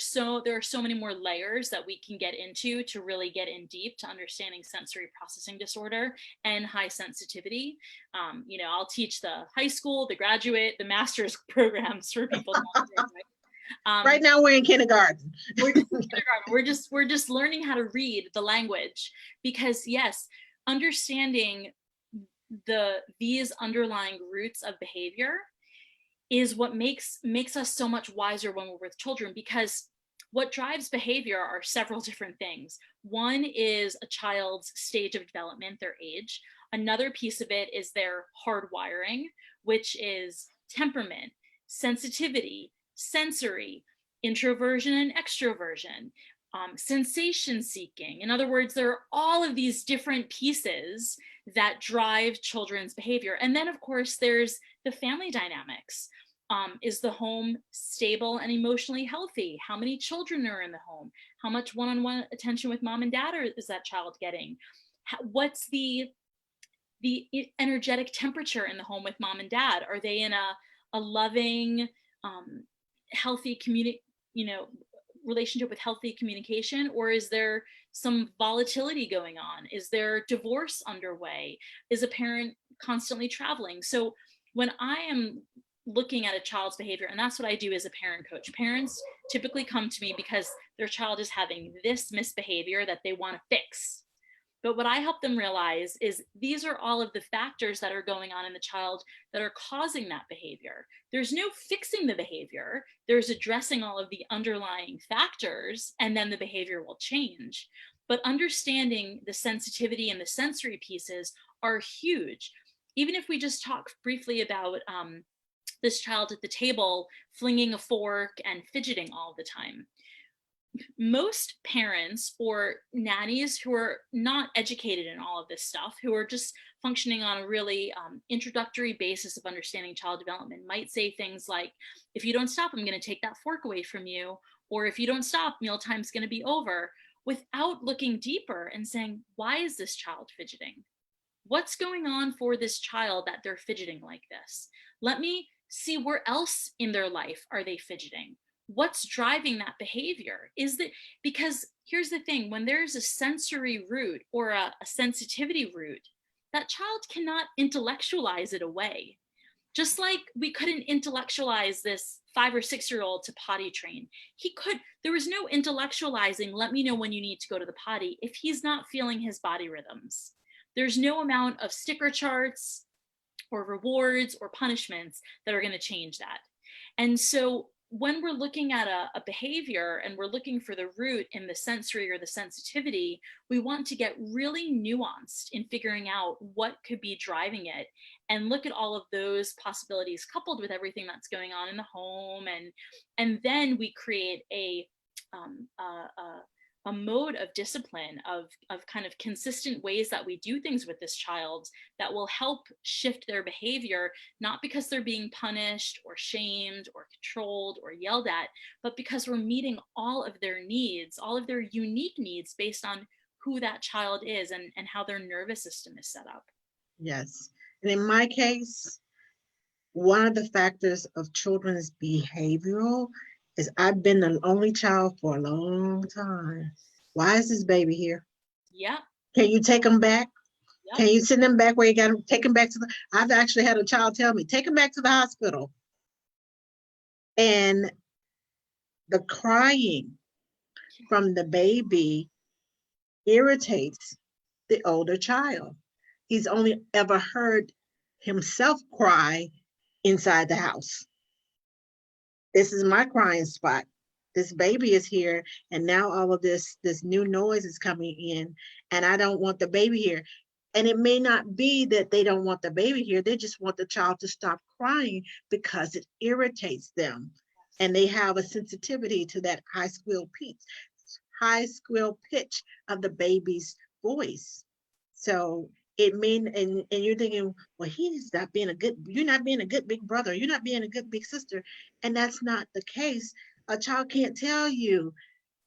so many more layers that we can get into to really get in deep to understanding sensory processing disorder and high sensitivity. I'll teach the high school, the graduate, the master's programs for people. Right now we're in kindergarten. We're just learning how to read the language, because yes, understanding these underlying roots of behavior is what makes us so much wiser when we're with children, because what drives behavior are several different things. One is a child's stage of development, their age. Another piece of it is their hardwiring, which is temperament, sensitivity, sensory, introversion and extroversion, sensation seeking. In other words, there are all of these different pieces that drive children's behavior. And then, of course, there's the family dynamics. Is the home stable and emotionally healthy? How many children are in the home? How much one-on-one attention with mom and dad is that child getting? What's the energetic temperature in the home with mom and dad? Are they in a loving, healthy relationship with healthy communication, or is there some volatility going on? Is there divorce underway? Is a parent constantly traveling? So when I am looking at a child's behavior, and that's what I do as a parent coach, parents typically come to me because their child is having this misbehavior that they want to fix. But what I help them realize is these are all of the factors that are going on in the child that are causing that behavior. There's no fixing the behavior. There's addressing all of the underlying factors, and then the behavior will change. But understanding the sensitivity and the sensory pieces are huge. Even if we just talk briefly about this child at the table flinging a fork and fidgeting all the time. Most parents or nannies who are not educated in all of this stuff, who are just functioning on a really introductory basis of understanding child development, might say things like, if you don't stop, I'm going to take that fork away from you, or if you don't stop, mealtime's going to be over, without looking deeper and saying, why is this child fidgeting? What's going on for this child that they're fidgeting like this? Let me see where else in their life are they fidgeting? What's driving that behavior? Is that because here's the thing, when there's a sensory root or a sensitivity root, that child cannot intellectualize it away. Just like we couldn't intellectualize this 5 or 6 year old to potty train. There was no intellectualizing, let me know when you need to go to the potty, if he's not feeling his body rhythms. There's no amount of sticker charts or rewards or punishments that are going to change that. And so when we're looking at a behavior and we're looking for the root in the sensory or the sensitivity, we want to get really nuanced in figuring out what could be driving it and look at all of those possibilities coupled with everything that's going on in the home. And then we create um, a, a mode of discipline, of kind of consistent ways that we do things with this child that will help shift their behavior, not because they're being punished or shamed or controlled or yelled at, but because we're meeting all of their needs, all of their unique needs based on who that child is and how their nervous system is set up. Yes. And in my case, one of the factors of children's behavioral is I've been the only child for a long time. Why is this baby here? Yep. Can you take him back? Yep. Can you send him back where you got to take him back to the? I've actually had a child tell me, take him back to the hospital. And the crying from the baby irritates the older child. He's only ever heard himself cry inside the house. This is my crying spot. This baby is here, and now all of this new noise is coming in, and I don't want the baby here. And it may not be that they don't want the baby here, they just want the child to stop crying because it irritates them. And they have a sensitivity to that high squeal pitch of the baby's voice. So it mean and you're thinking, well, you're not being a good big brother, you're not being a good big sister. And that's not the case. A child can't tell you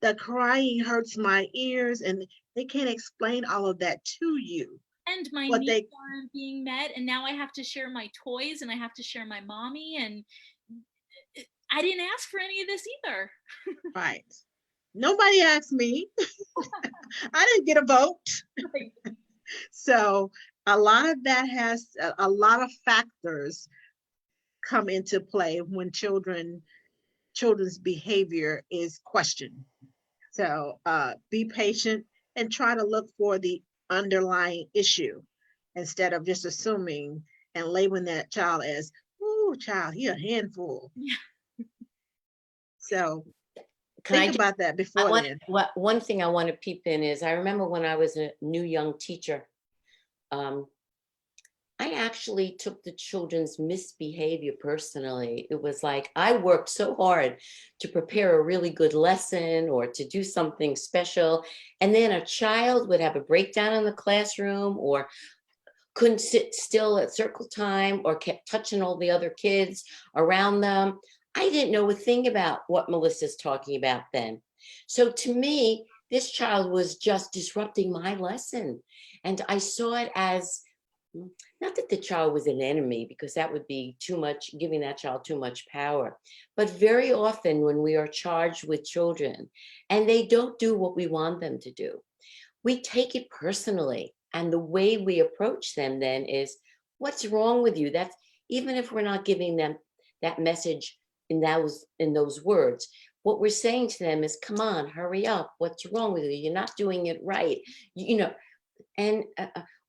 the crying hurts my ears, and they can't explain all of that to you. And my But needs aren't being met, and now I have to share my toys and I have to share my mommy, and I didn't ask for any of this either. right. Nobody asked me. I didn't get a vote. Right. So a lot of that has a lot of factors come into play when children's behavior is questioned. So be patient and try to look for the underlying issue instead of just assuming and labeling that child as, "Ooh, child, he a handful." Yeah. So Can think about that before then. one thing I want to peep in is I remember when I was a new young teacher, I actually took the children's misbehavior personally. It was like I worked so hard to prepare a really good lesson or to do something special. And then a child would have a breakdown in the classroom or couldn't sit still at circle time or kept touching all the other kids around them. I didn't know a thing about what Melissa's talking about then. So to me, this child was just disrupting my lesson. And I saw it as not that the child was an enemy, because that would be too much, giving that child too much power. But very often when we are charged with children and they don't do what we want them to do, we take it personally. And the way we approach them then is, what's wrong with you? That's even if we're not giving them that message in those words, what we're saying to them is, come on, hurry up. What's wrong with you? You're not doing it right. And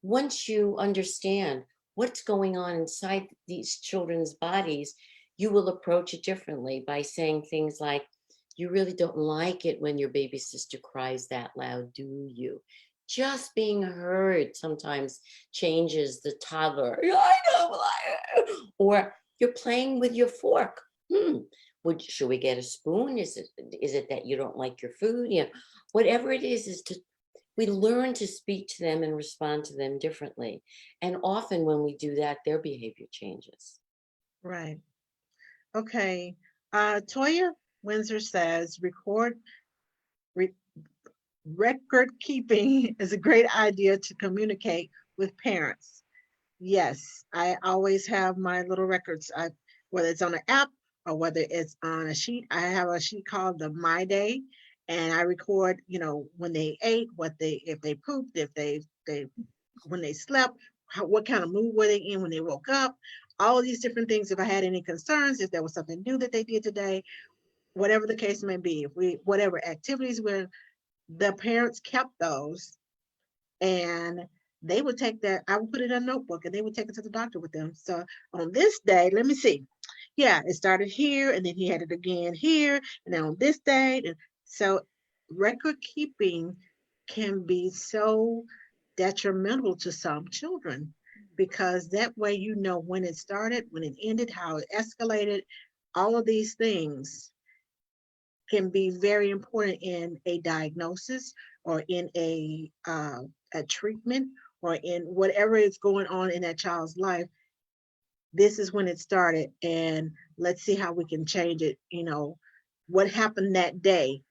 once you understand what's going on inside these children's bodies, you will approach it differently by saying things like, you really don't like it when your baby sister cries that loud, do you? Just being heard sometimes changes the toddler. I don't like it. Or you're playing with your fork. Should we get a spoon? Is it that you don't like your food? Whatever it is we learn to speak to them and respond to them differently. And often when we do that, their behavior changes. Right. Okay. Toya Windsor says record keeping is a great idea to communicate with parents. Yes, I always have my little records. Whether it's on an app or whether it's on a sheet, I have a sheet called the My Day, and I record, when they ate, if they pooped, if they when they slept, what kind of mood were they in when they woke up, all of these different things. If I had any concerns, if there was something new that they did today, whatever the case may be, if we whatever activities were, the parents kept those, and they would take that. I would put it in a notebook, and they would take it to the doctor with them. So on this day, let me see. Yeah, it started here, and then he had it again here, and then on this date. And so record keeping can be so detrimental to some children, because that way you know when it started, when it ended, how it escalated. All of these things can be very important in a diagnosis, or in a treatment, or in whatever is going on in that child's life. This is when it started, and let's see how we can change it. What happened that day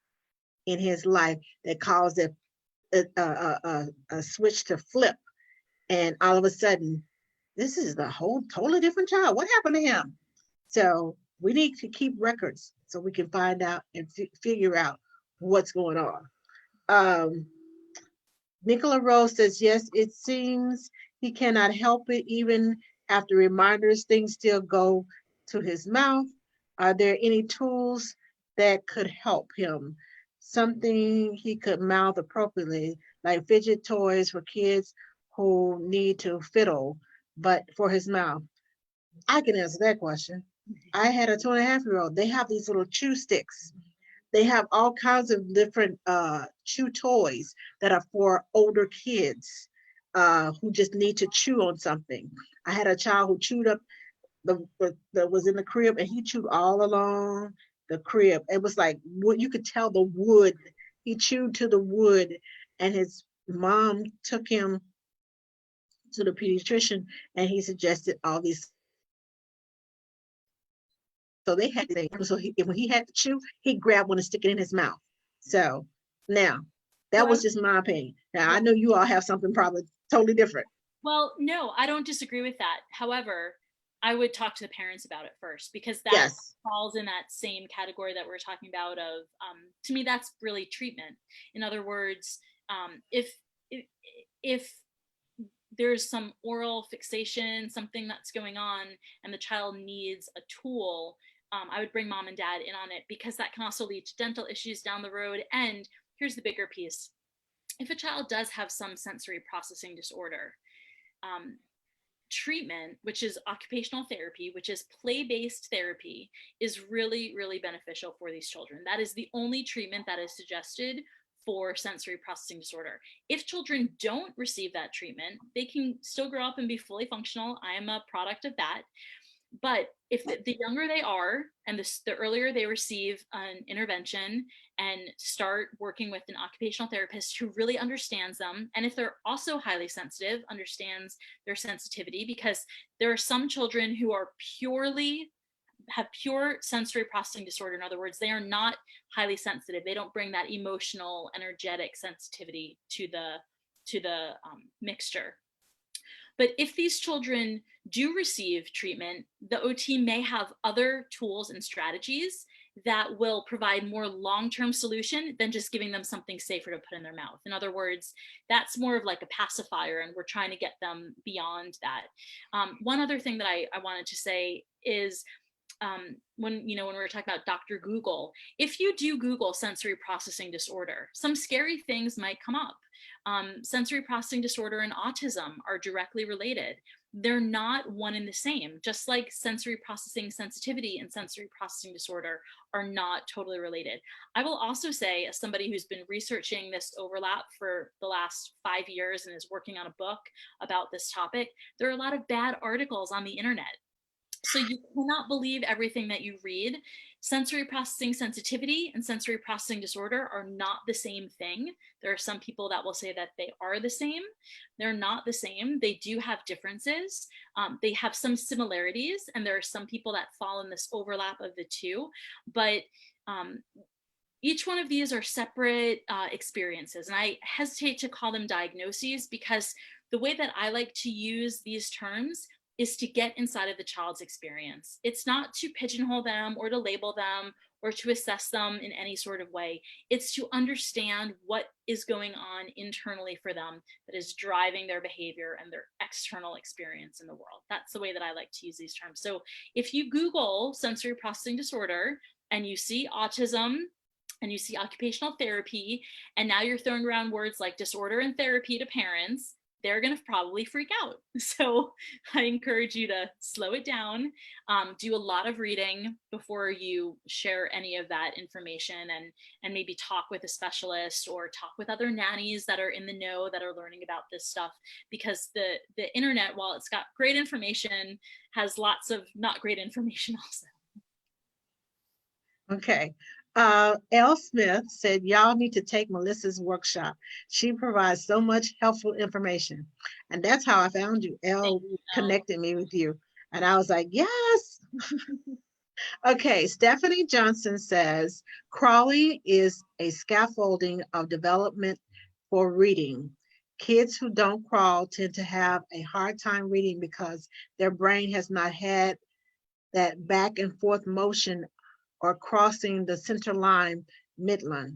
in his life that caused a switch to flip, and all of a sudden, this is the whole totally different child. What happened to him? So we need to keep records so we can find out and figure out what's going on. Um, Nicola Rose says, yes, it seems he cannot help it. Even after reminders, things still go to his mouth. Are there any tools that could help him? Something he could mouth appropriately, like fidget toys for kids who need to fiddle, but for his mouth. I can answer that question. I had a 2.5-year-old. They have these little chew sticks. They have all kinds of different chew toys that are for older kids who just need to chew on something. I had a child who chewed up that was in the crib, and he chewed all along the crib. It was like what you could tell the wood. He chewed to the wood, and his mom took him to the pediatrician, and he suggested all these. So they had things. So when he had to chew, he'd grab one and stick it in his mouth. So now So that was just my opinion. Now I know you all have something probably totally different. Well, no, I don't disagree with that. However, I would talk to the parents about it first, because that Yes. falls in that same category that we're talking about of, to me, that's really treatment. In other words, if there's some oral fixation, something that's going on, and the child needs a tool, I would bring mom and dad in on it, because that can also lead to dental issues down the road. And here's the bigger piece. If a child does have some sensory processing disorder, um, treatment, which is occupational therapy, which is play-based therapy, is really, really beneficial for these children. That is the only treatment that is suggested for sensory processing disorder. If children don't receive that treatment, they can still grow up and be fully functional. I am a product of that. But if the younger they are, and the earlier they receive an intervention and start working with an occupational therapist who really understands them, and if they're also highly sensitive, understands their sensitivity, because there are some children who are have pure sensory processing disorder. In other words, they are not highly sensitive. They don't bring that emotional, energetic sensitivity to the mixture. But if these children do receive treatment, the OT may have other tools and strategies that will provide more long-term solution than just giving them something safer to put in their mouth. In other words, that's more of like a pacifier, and we're trying to get them beyond that. One other thing that I wanted to say is, when we were talking about Dr. Google, if you do Google sensory processing disorder, some scary things might come up. Sensory processing disorder and autism are directly related. They're not one and the same, just like sensory processing sensitivity and sensory processing disorder are not totally related. I will also say, as somebody who's been researching this overlap for the last 5 years and is working on a book about this topic, there are a lot of bad articles on the internet. So you cannot believe everything that you read. Sensory processing sensitivity and sensory processing disorder are not the same thing. There are some people that will say that they are the same. They're not the same. They do have differences. They have some similarities, and there are some people that fall in this overlap of the two. But each one of these are separate experiences, and I hesitate to call them diagnoses, because the way that I like to use these terms is to get inside of the child's experience. It's not to pigeonhole them or to label them or to assess them in any sort of way. It's to understand what is going on internally for them that is driving their behavior and their external experience in the world. That's the way that I like to use these terms. So if you Google sensory processing disorder and you see autism and you see occupational therapy, and now you're throwing around words like disorder and therapy to parents, they're going to probably freak out. So I encourage you to slow it down, do a lot of reading before you share any of that information, and maybe talk with a specialist or talk with other nannies that are in the know that are learning about this stuff, because the internet, while it's got great information, has lots of not great information also. Okay. L. Smith said, y'all need to take Melissa's workshop. She provides so much helpful information. And that's how I found you. L connected me with you. And I was like, yes. Okay. Stephanie Johnson says, crawling is a scaffolding of development for reading. Kids who don't crawl tend to have a hard time reading because their brain has not had that back and forth motion or crossing the center line midline.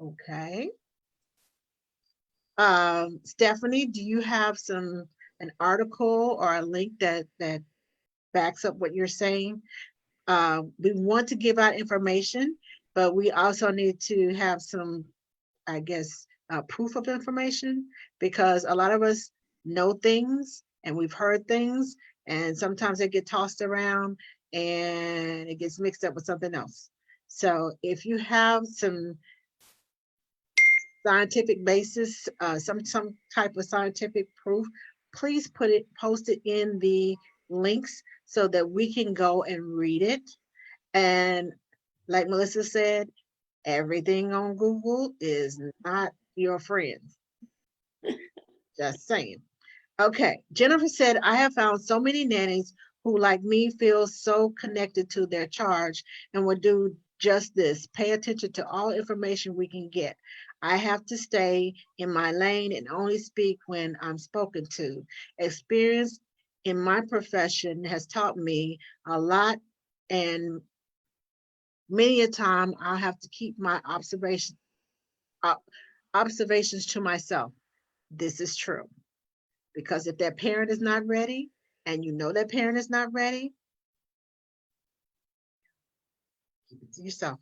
Okay. Stephanie, do you have an article or a link that backs up what you're saying? We want to give out information, but we also need to have some, I guess, proof of information, because a lot of us know things and we've heard things, and sometimes they get tossed around and it gets mixed up with something else. So if you have some scientific basis, some type of scientific proof, please post it in the links so that we can go and read it. And like Melissa said, everything on Google is not your friend. Just saying. Okay, Jennifer said, I have found so many nannies who, like me, feel so connected to their charge and will do just this: pay attention to all information we can get. I have to stay in my lane and only speak when I'm spoken to. Experience in my profession has taught me a lot, and many a time I'll have to keep my observations to myself. This is true. Because if that parent is not ready, and you know that parent is not ready, keep it to yourself.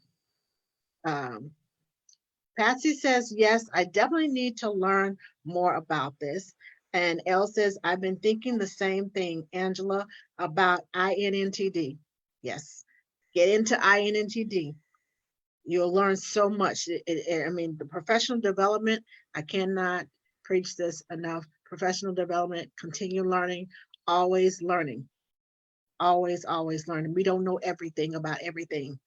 Patsy says, yes, I definitely need to learn more about this. And Elle says, I've been thinking the same thing, Angela, about INNTD. Yes, get into INNTD. You'll learn so much. I mean, the professional development, I cannot preach this enough. Professional development, continue learning, always learning, always learning. We don't know everything about everything.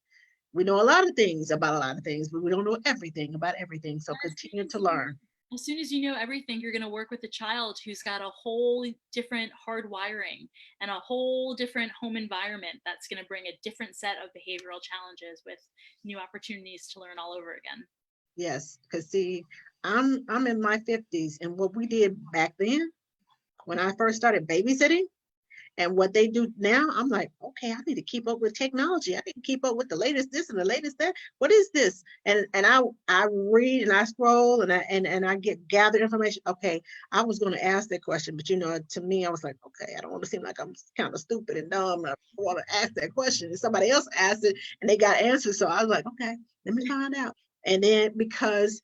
We know a lot of things about a lot of things, but we don't know everything about everything. So continue to learn. As soon as you know everything, you're going to work with a child who's got a whole different hard wiring and a whole different home environment that's going to bring a different set of behavioral challenges with new opportunities to learn all over again. Yes, because see, I'm in my 50s, and what we did back then when I first started babysitting and what they do now, I'm like, okay, I need to keep up with technology. I need to keep up with the latest this and the latest that. What is this? And I read and I scroll and I gather information. Okay, I was going to ask that question, but to me, I was like, okay, I don't want to seem like I'm kind of stupid and dumb. I want to ask that question. And somebody else asked it and they got answers. So I was like, okay, let me find out. And then because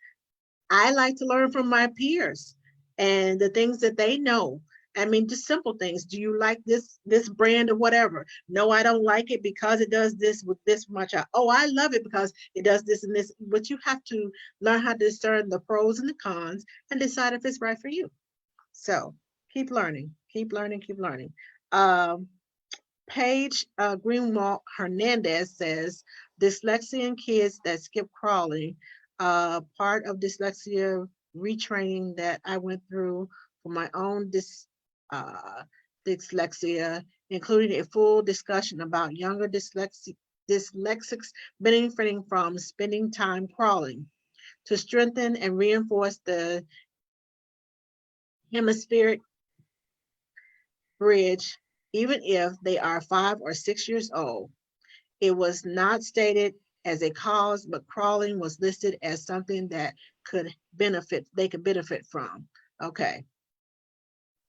I like to learn from my peers and the things that they know. I mean, just simple things. Do you like this brand or whatever? No, I don't like it because it does this with this much. Oh, I love it because it does this and this. But you have to learn how to discern the pros and the cons and decide if it's right for you. So keep learning, keep learning, keep learning. Paige Greenwald Hernandez says, dyslexia in kids that skip crawling, part of dyslexia retraining that I went through for my own dyslexia, including a full discussion about younger dyslexics benefiting from spending time crawling to strengthen and reinforce the hemispheric bridge, even if they are 5 or 6 years old. It was not stated as a cause, but crawling was listed as something that they could benefit from. Okay,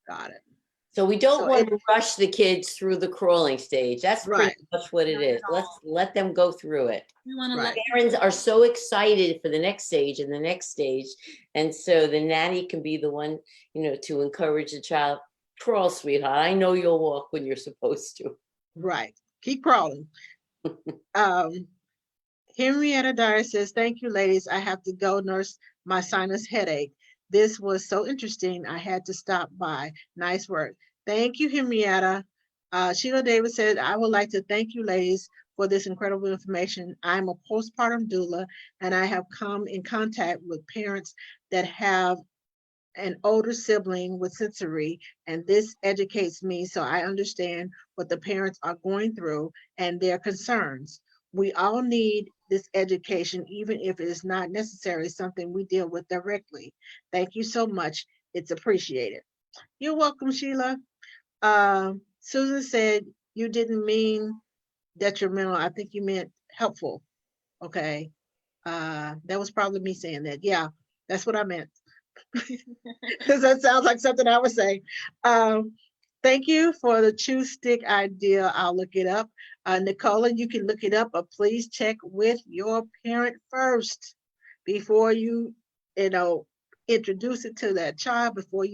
got it. So we don't So want to rush the kids through the crawling stage. That's pretty Right, much what it Not is. at Let's all. let them go through it. We want to right. let Parents are so excited for the next stage and the next stage. And so the nanny can be the one, to encourage the child, crawl, sweetheart. I know you'll walk when you're supposed to. Right. Keep crawling. Um, Henrietta Dyer says, thank you, ladies. I have to go nurse my sinus headache. This was so interesting. I had to stop by. Nice work. Thank you, Henrietta. Sheila Davis said, I would like to thank you, ladies, for this incredible information. I'm a postpartum doula, and I have come in contact with parents that have an older sibling with sensory, and this educates me so I understand what the parents are going through and their concerns. We all need this education, even if it is not necessarily something we deal with directly. Thank you so much. It's appreciated. You're welcome, Sheila. Susan said you didn't mean detrimental. I think you meant helpful. Okay. That was probably me saying that. Yeah, that's what I meant. Because that sounds like something I would say. Um, Thank you for the chew stick idea. I'll look it up. Nicola, you can look it up, but please check with your parent first before you know, introduce it to that child, before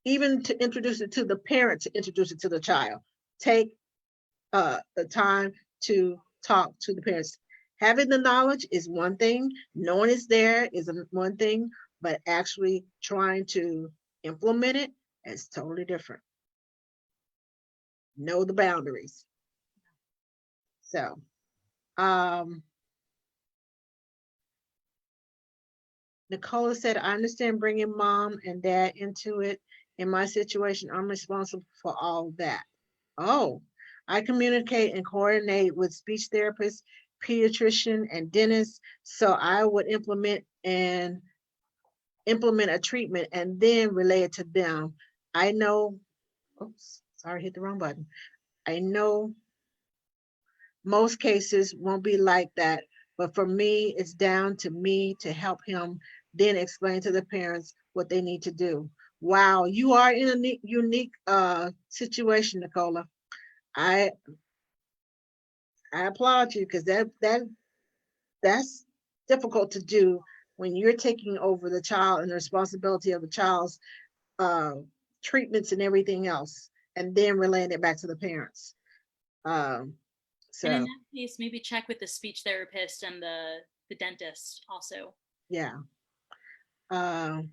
even to introduce it to the parent, to introduce it to the child. Take the time to talk to the parents. Having the knowledge is one thing, knowing it's there is one thing, but actually trying to implement it is totally different. Know the boundaries. So, um, Nicola said, I understand bringing mom and dad into it. In my situation, I'm responsible for all that. Oh, I communicate and coordinate with speech therapists, pediatrician, and dentists. So I would implement a treatment and then relay it to them. I know, oops, sorry, hit the wrong button. I know most cases won't be like that, but for me, it's down to me to help him then explain to the parents what they need to do. Wow, you are in a unique situation, Nicola. I I applaud you because that's difficult to do when you're taking over the child and the responsibility of the child's uh, treatments and everything else, and then relaying it back to the parents. Um, and in so that case, maybe check with the speech therapist and the dentist also. yeah. Um,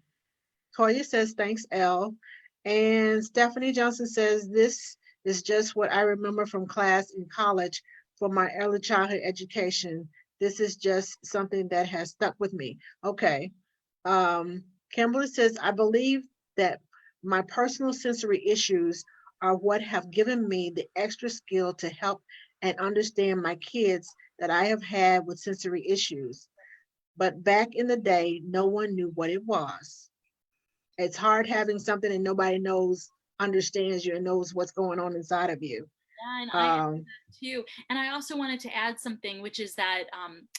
Toya says, thanks, Elle. And Stephanie Johnson says, this is just what I remember from class in college for my early childhood education. This is just something that has stuck with me. Okay. Kimberly says, I believe that my personal sensory issues are what have given me the extra skill to help and understand my kids that I have had with sensory issues. But back in the day, no one knew what it was. It's hard having something and nobody understands you and knows what's going on inside of you. Yeah, and I Um, too. And I also wanted to add something, which is that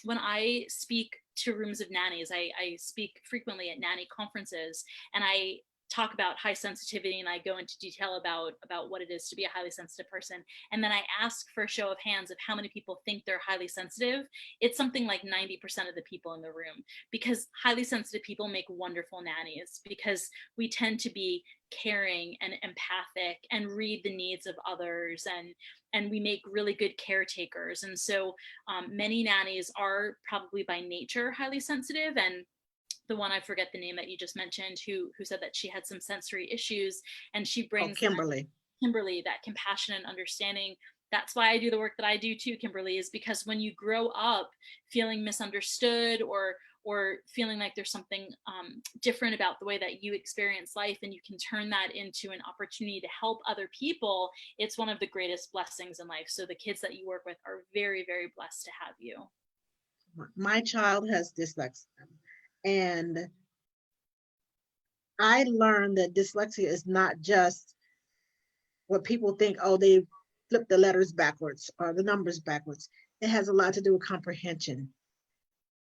when I speak to rooms of nannies, I speak frequently at nanny conferences, and I talk about high sensitivity, and I go into detail about what it is to be a highly sensitive person. And then I ask for a show of hands of how many people think they're highly sensitive. It's something like 90% of the people in the room, because highly sensitive people make wonderful nannies, because we tend to be caring and empathic and read the needs of others, and we make really good caretakers. And so many nannies are probably by nature highly sensitive. And the one, I forget the name that you just mentioned, who said that she had some sensory issues, and she oh, brings Kimberly. Kimberly, that compassion and understanding. That's why I do the work that I do too, Kimberly, is because when you grow up feeling misunderstood, or feeling like there's something different about the way that you experience life, and you can turn that into an opportunity to help other people, it's one of the greatest blessings in life. So the kids that you work with are very, very blessed to have you. My child has dyslexia, and I learned that dyslexia is not just what people think, oh, they flip the letters backwards or the numbers backwards. It has a lot to do with comprehension.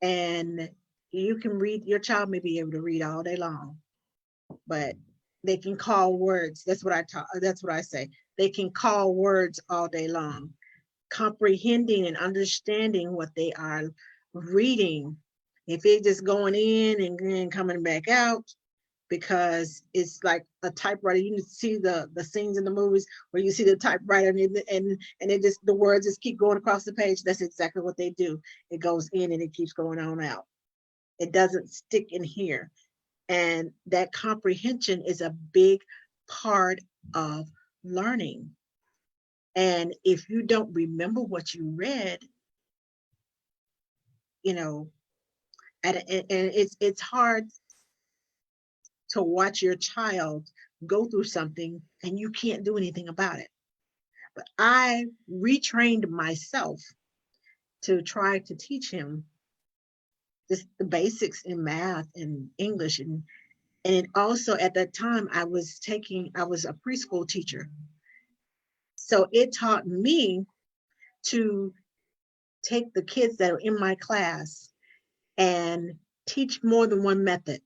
And you can read, your child may be able to read all day long, but they can call words. That's what I talk, that's what I say. They can call words all day long. Comprehending and understanding what they are reading. If it's just going in and then coming back out, because it's like a typewriter. You see the scenes in the movies where you see the typewriter and it just, the words just keep going across the page. That's exactly what they do. It goes in and it keeps going on out. It doesn't stick in here. And that comprehension is a big part of learning. And if you don't remember what you read, you know, and it's hard to watch your child go through something and you can't do anything about it. But I retrained myself to try to teach him just the basics in math and English. And also at that time I was a preschool teacher. So it taught me to take the kids that are in my class and teach more than one method,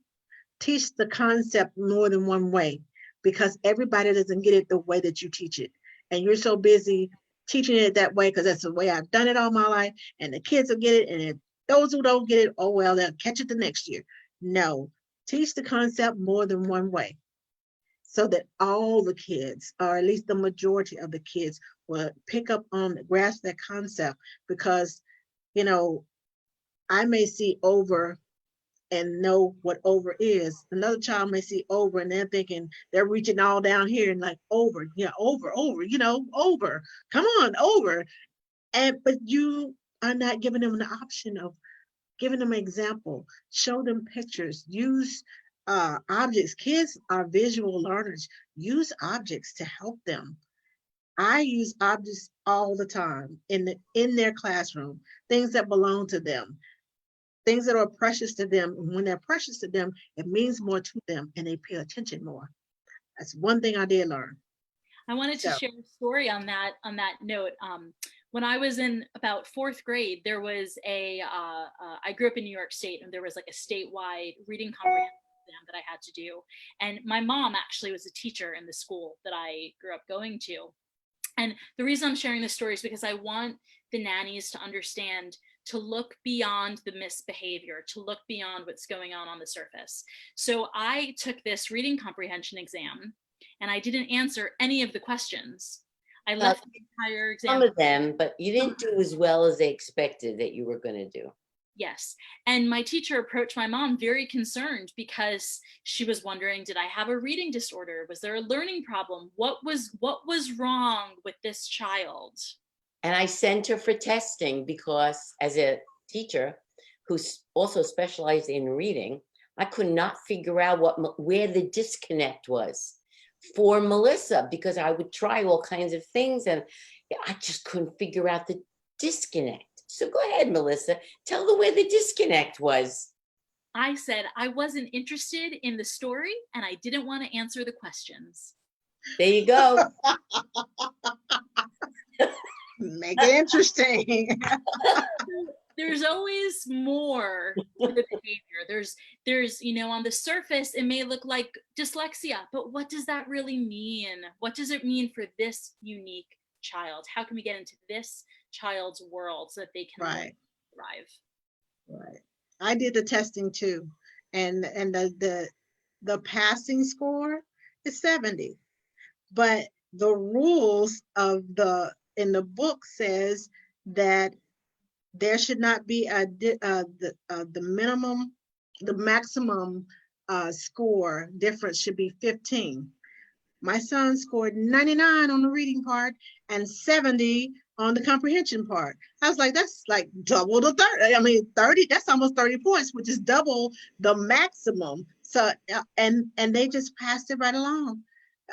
teach the concept more than one way, because everybody doesn't get it the way that you teach it. And you're so busy teaching it that way because that's the way I've done it all my life, and the kids will get it. And if those who don't get it, oh well, they'll catch it the next year. No, teach the concept more than one way so that all the kids, or at least the majority of the kids, will pick up on, grasp that concept. Because, you know, I may see over and know what over is. Another child may see over and they're thinking, they're reaching all down here and like, over, yeah, over, over, come on, over. And but you are not giving them the option of giving them an example, show them pictures, use objects. Kids are visual learners. Use objects to help them. I use objects all the time in their classroom, things that belong to them, things that are precious to them. And when they're precious to them, it means more to them and they pay attention more. That's one thing I did learn. I wanted to So, share a story on that note. When I was in about fourth grade, there was I grew up in New York State, and there was like a statewide reading comprehension exam that I had to do. And my mom actually was a teacher in the school that I grew up going to. And the reason I'm sharing this story is because I want the nannies to understand to look beyond the misbehavior, to look beyond what's going on the surface. So I took this reading comprehension exam and I didn't answer any of the questions. I left the entire exam. Some of them, but you didn't do as well as they expected that you were going to do. Yes. And my teacher approached my mom very concerned because she was wondering, did I have a reading disorder? Was there a learning problem? What was wrong with this child? And I sent her for testing because as a teacher who's also specialized in reading, I could not figure out where the disconnect was for Melissa, because I would try all kinds of things and I just couldn't figure out the disconnect. So go ahead, Melissa, tell them where the disconnect was. I said I wasn't interested in the story and I didn't want to answer the questions. There you go. make it interesting. There's always more to the behavior. There's, on the surface, it may look like dyslexia, but what does that really mean? What does it mean for this unique child? How can we get into this child's world so that they can thrive? Right. I did the testing too. And the passing score is 70. But the rules in the book says that there should not be the maximum score difference should be 15. My son scored 99 on the reading part and 70 on the comprehension part. I was like, that's like double the 30. I mean, 30, that's almost 30 points, which is double the maximum. So, and they just passed it right along.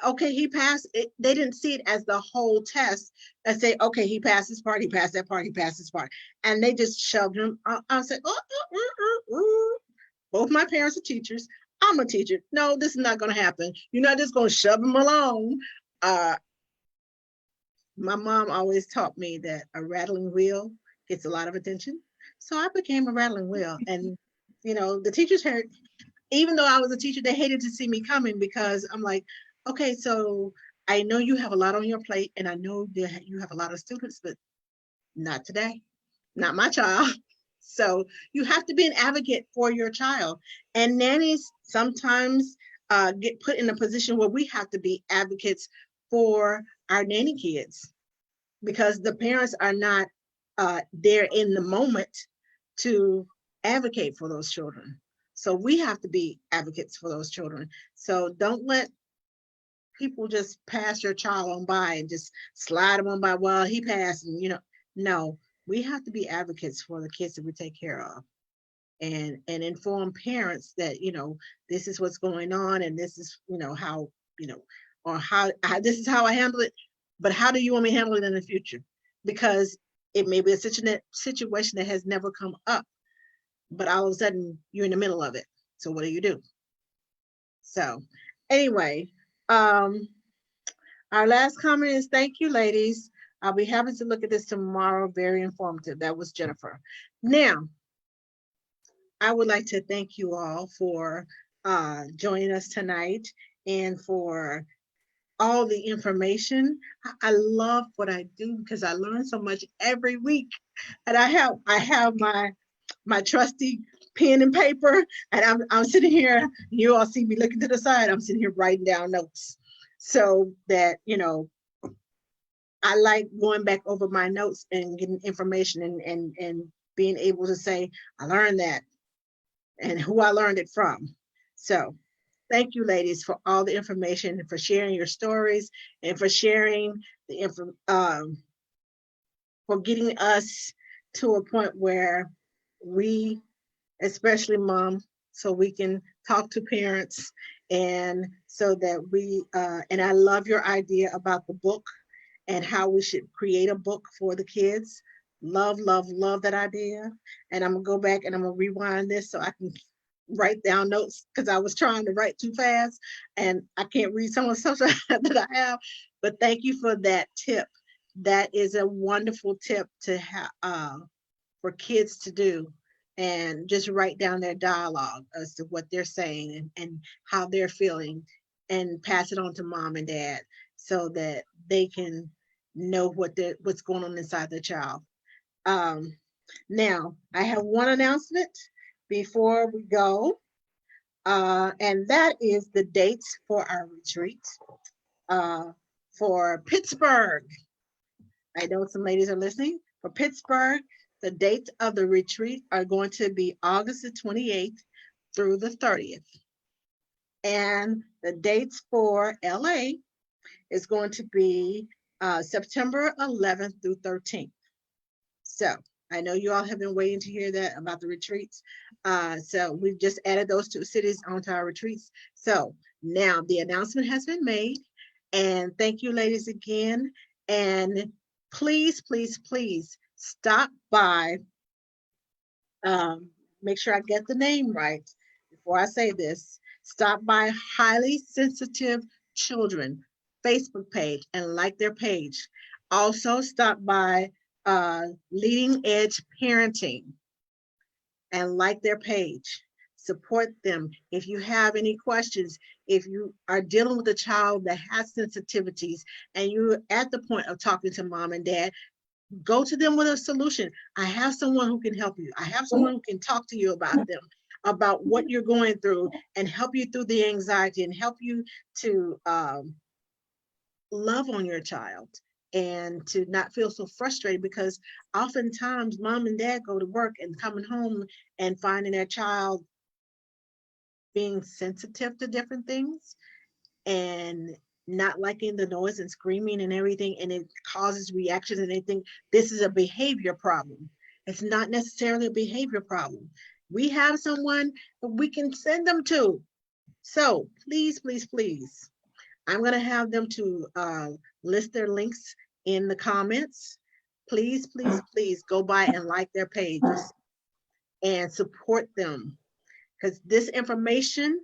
Okay, he passed it. They didn't see it as the whole test and say, okay, he passed this part, he passed that part, he passed this part. And they just shoved him. I said, both my parents are teachers. I'm a teacher. No, this is not going to happen. You're not just going to shove them along. Uh, my mom always taught me that a rattling wheel gets a lot of attention. So I became a rattling wheel. And, the teachers heard, even though I was a teacher, they hated to see me coming because I'm like, okay, so I know you have a lot on your plate and I know that you have a lot of students, but not today, not my child. So you have to be an advocate for your child. And nannies sometimes get put in a position where we have to be advocates for our nanny kids because the parents are not there in the moment to advocate for those children. So we have to be advocates for those children. So don't let people just pass your child on by and just slide them on by. Well, he passed, and no, we have to be advocates for the kids that we take care of, and inform parents that this is what's going on, and this is how or how this is how I handle it. But how do you want me to handle it in the future? Because it may be a situation that has never come up, but all of a sudden you're in the middle of it. So what do you do? So anyway, um, our last comment is thank you, ladies. I'll be happy to look at this tomorrow. Very informative. That was Jennifer. Now, I would like to thank you all for joining us tonight and for all the information. I love what I do because I learn so much every week. And I have my trusty pen and paper, and I'm sitting here. You all see me looking to the side. I'm sitting here writing down notes so that I like going back over my notes and getting information and being able to say I learned that and who I learned it from. So thank you, ladies, for all the information and for sharing your stories and for sharing the info, for getting us to a point where we, especially mom, so we can talk to parents and so that we, and I love your idea about the book and how we should create a book for the kids. Love, love, love that idea. And I'm gonna go back and I'm gonna rewind this so I can write down notes because I was trying to write too fast and I can't read some of the stuff that I have. But thank you for that tip. That is a wonderful tip to have for kids to do and just write down their dialogue as to what they're saying and how they're feeling and pass it on to mom and dad so that they can know what's going on inside their child. Um, Now, I have one announcement before we go, and that is the dates for our retreat for Pittsburgh. I know some ladies are listening. For Pittsburgh, the dates of the retreat are going to be August the 28th through the 30th. And the dates for LA is going to be September 11th through 13th. So I know you all have been waiting to hear that about the retreats. So we've just added those two cities onto our retreats. So now the announcement has been made. And thank you, ladies, again. And please, please, please stop by. Make sure I get the name right before I say this. Stop by Highly Sensitive Children Facebook page and like their page. Also stop by Leading Edge Parenting and like their page. Support them. If you have any questions, if you are dealing with a child that has sensitivities and you're at the point of talking to mom and dad, go to them with a solution. I have someone who can help you. I have someone who can talk to you about them, about what you're going through and help you through the anxiety and help you to love on your child and to not feel so frustrated because oftentimes mom and dad go to work and coming home and finding their child being sensitive to different things and not liking the noise and screaming and everything, and it causes reactions and they think this is a behavior problem. It's not necessarily a behavior problem. We have someone that we can send them to. So please, please, please, I'm going to have them to list their links in the comments. Please, please, please go by and like their pages and support them because this information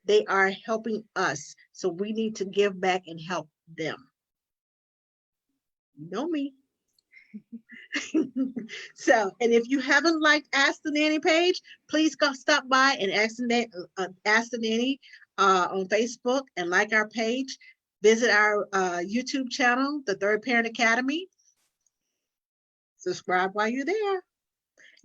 They are helping us. So we need to give back and help them. You know me. So, and if you haven't liked Ask the Nanny page, please go stop by and Ask the Nanny on Facebook and like our page. Visit our YouTube channel, the Third Parent Academy. Subscribe while you're there.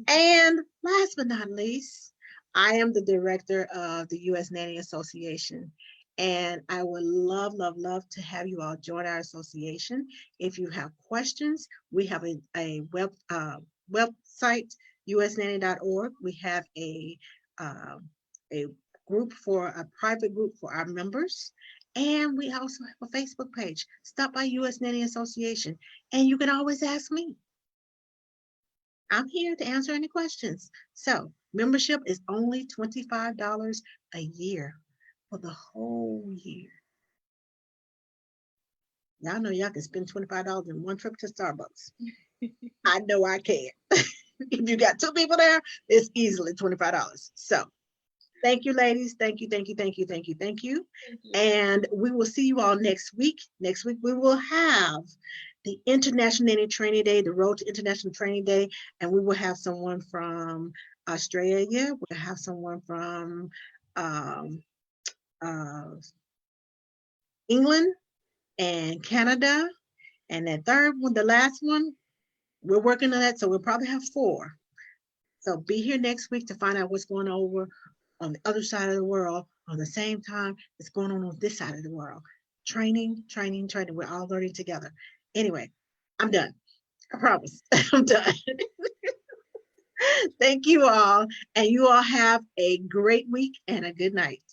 And last but not least, I am the director of the U.S. Nanny Association. And I would love, love, love to have you all join our association. If you have questions, we have a website, usnanny.org. We have a group a private group for our members. And we also have a Facebook page. Stop by U.S. Nanny Association. And you can always ask me. I'm here to answer any questions. So membership is only $25 a year for the whole year. Y'all know y'all can spend $25 in one trip to Starbucks. I know I can. If you got two people there, it's easily $25. So thank you, ladies. Thank you, thank you, thank you, thank you, thank you. And we will see you all next week. Next week, we will have the International Nanny Training Day, the Road to International Training Day, and we will have someone from Australia. We'll have someone from England and Canada. And that third one, the last one, we're working on that, so we'll probably have 4. So be here next week to find out what's going on the other side of the world on the same time it's going on this side of the world. Training, training, training. We're all learning together. Anyway, I'm done. I promise. I'm done. Thank you all. And you all have a great week and a good night.